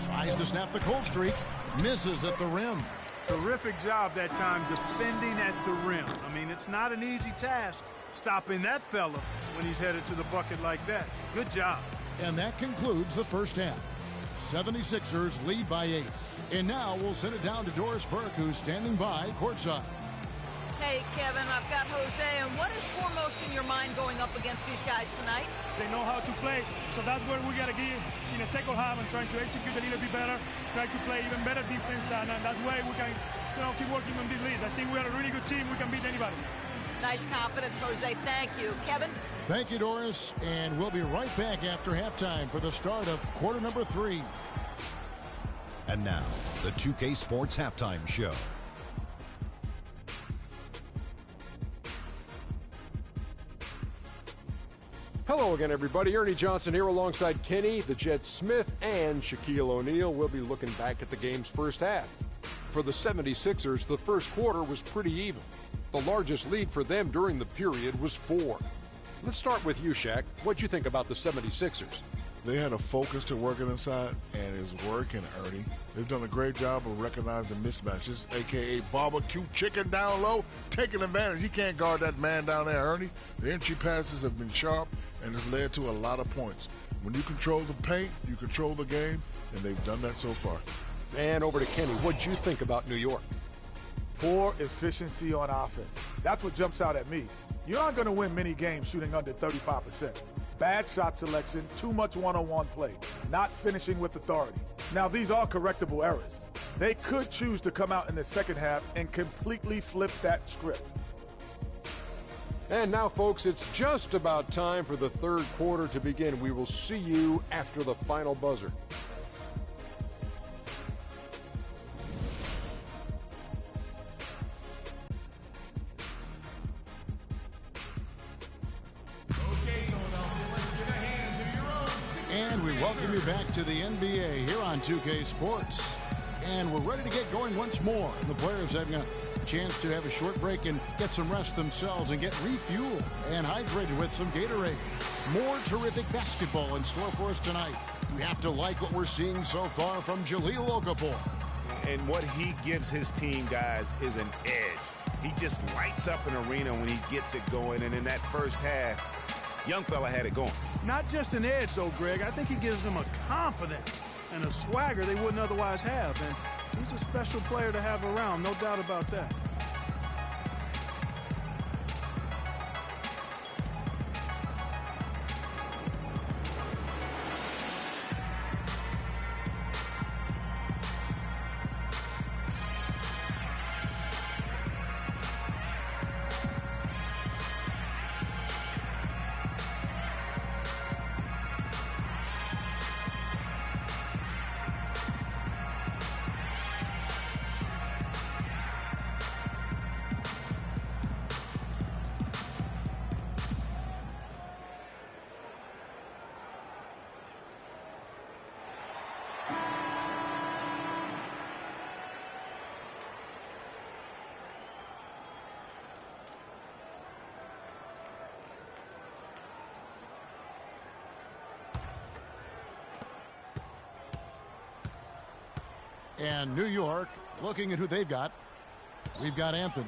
Tries to snap the cold streak. Misses at the rim. Terrific job that time defending at the rim. I mean, it's not an easy task stopping that fella when he's headed to the bucket like that. Good job. And that concludes the first half. 76ers lead by 8. And now we'll send it down to Doris Burke, who's standing by courtside. Hey, Kevin, I've got Jose, and what is foremost in your mind going up against these guys tonight? They know how to play, so that's where we got to give in the second half and trying to execute a little bit better, try to play even better defense, and that way we can, keep working on this lead. I think we are a really good team. We can beat anybody. Nice confidence, Jose. Thank you. Kevin? Thank you, Doris. And we'll be right back after halftime for the start of quarter number 3. And now, the 2K Sports Halftime Show. Hello again, everybody. Ernie Johnson here alongside Kenny, the Jet Smith, and Shaquille O'Neal. We'll be looking back at the game's first half. For the 76ers, the first quarter was pretty even. The largest lead for them during the period was 4. Let's start with you, Shaq. What'd you think about the 76ers? They had a focus to working inside, and it's working, Ernie. They've done a great job of recognizing mismatches, a.k.a. barbecue chicken down low, taking advantage. He can't guard that man down there, Ernie. The entry passes have been sharp, and it's led to a lot of points. When you control the paint, you control the game, and they've done that so far. And over to Kenny. What'd you think about New York? Poor efficiency on offense. That's what jumps out at me. You're not going to win many games shooting under 35%. Bad shot selection, too much one-on-one play, not finishing with authority. Now, these are correctable errors. They could choose to come out in the second half and completely flip that script. And now, folks, it's just about time for the third quarter to begin. We will see you after the final buzzer. Welcome you back to the NBA here on 2K Sports. And we're ready to get going once more. The players having a chance to have a short break and get some rest themselves and get refueled and hydrated with some Gatorade. More terrific basketball in store for us tonight. You have to like what we're seeing so far from Jahlil Okafor. And what he gives his team, guys, is an edge. He just lights up an arena when he gets it going. And in that first half, young fella had it going. Not just an edge, though, Greg. I think he gives them a confidence and a swagger they wouldn't otherwise have. And he's a special player to have around, no doubt about that. And New York, looking at who they've got. We've got Anthony.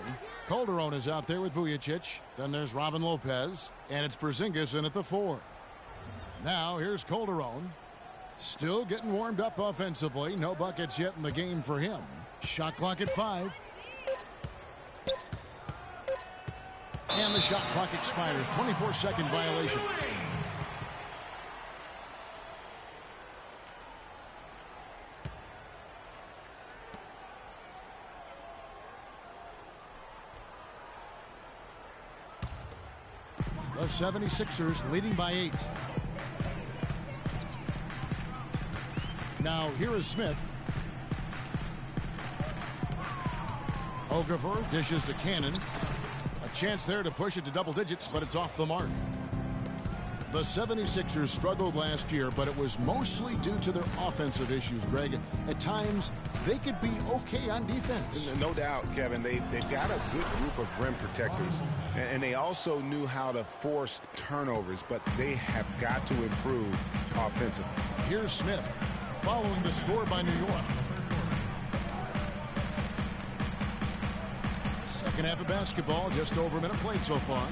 Calderon is out there with Vujacic. Then there's Robin Lopez. And it's Porzingis in at the 4. Now here's Calderon. Still getting warmed up offensively. No buckets yet in the game for him. Shot clock at 5. And the shot clock expires. 24-second violation. The 76ers leading by 8. Now here is Smith. Okafor dishes to Cannon. A chance there to push it to double digits, but it's off the mark. The 76ers struggled last year, but it was mostly due to their offensive issues, Greg. At times, they could be okay on defense. No doubt, Kevin. They've got a good group of rim protectors, and they also knew how to force turnovers, but they have got to improve offensively. Here's Smith, following the score by New York. Second half of basketball, just over a minute played so far.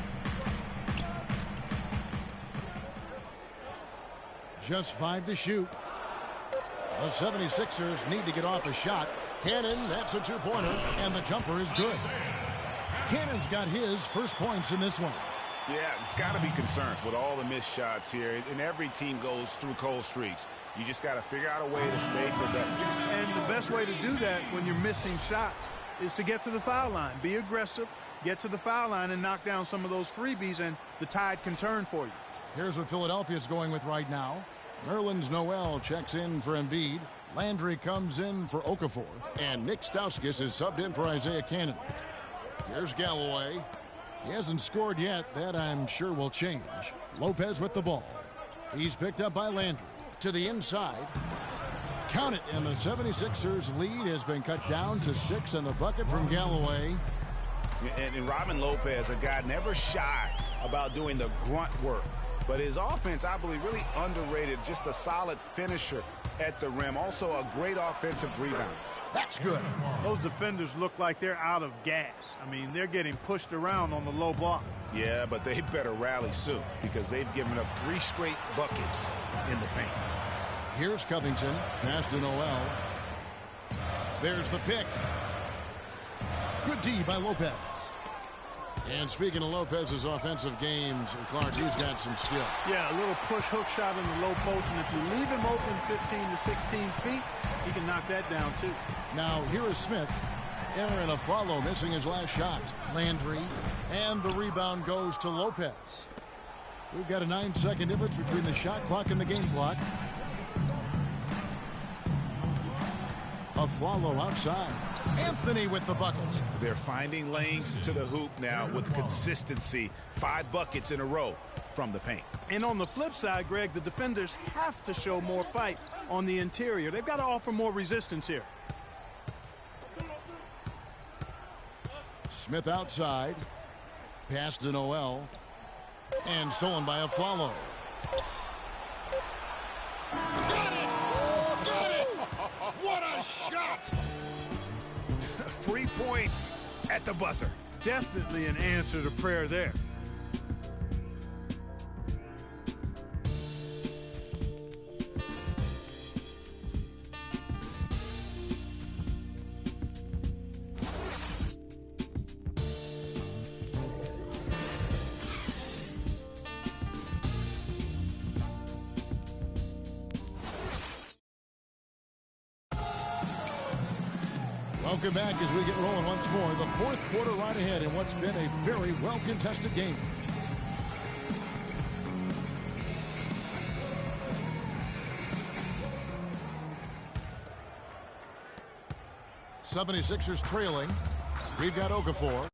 Just 5 to shoot. The 76ers need to get off a shot. Cannon, that's a two-pointer, and the jumper is good. Cannon's got his first points in this one. Yeah, it's got to be concerned with all the missed shots here, and every team goes through cold streaks. You just got to figure out a way to stay productive. And the best way to do that when you're missing shots is to get to the foul line. Be aggressive, get to the foul line, and knock down some of those freebies, and the tide can turn for you. Here's what Philadelphia's going with right now. Nerlens Noel checks in for Embiid. Landry comes in for Okafor. And Nick Stauskas is subbed in for Isaiah Cannon. Here's Galloway. He hasn't scored yet. That, I'm sure, will change. Lopez with the ball. He's picked up by Landry. To the inside. Count it. And the 76ers lead has been cut down to 6 and the bucket from Galloway. And Robin Lopez, a guy never shy about doing the grunt work. But his offense, I believe, really underrated. Just a solid finisher at the rim. Also a great offensive rebound. That's good. Those defenders look like they're out of gas. I mean, they're getting pushed around on the low block. Yeah, but they better rally soon because they've given up 3 straight buckets in the paint. Here's Covington. Pass to Noel. There's the pick. Good D by Lopez. And speaking of Lopez's offensive games, Clark, he's got some skill. Yeah, a little push hook shot in the low post, and if you leave him open 15 to 16 feet, he can knock that down too. Now here is Smith. Aaron Aflalo missing his last shot. Landry, and the rebound goes to Lopez. We've got a 9-second difference between the shot clock and the game clock. Aflalo outside. Anthony with the bucket. They're finding lanes to the hoop now with consistency. 5 buckets in a row. from the paint. And on the flip side, Greg, the defenders have to show more fight on the interior. They've got to offer more resistance here. Smith outside. Pass to Noel. And stolen by Aflalo. Got it! Got it! What a shot! 3 points at the buzzer. Definitely an answer to prayer there. Welcome back as we get rolling once more. The fourth quarter right ahead in what's been a very well-contested game. '76ers trailing. We've got Okafor.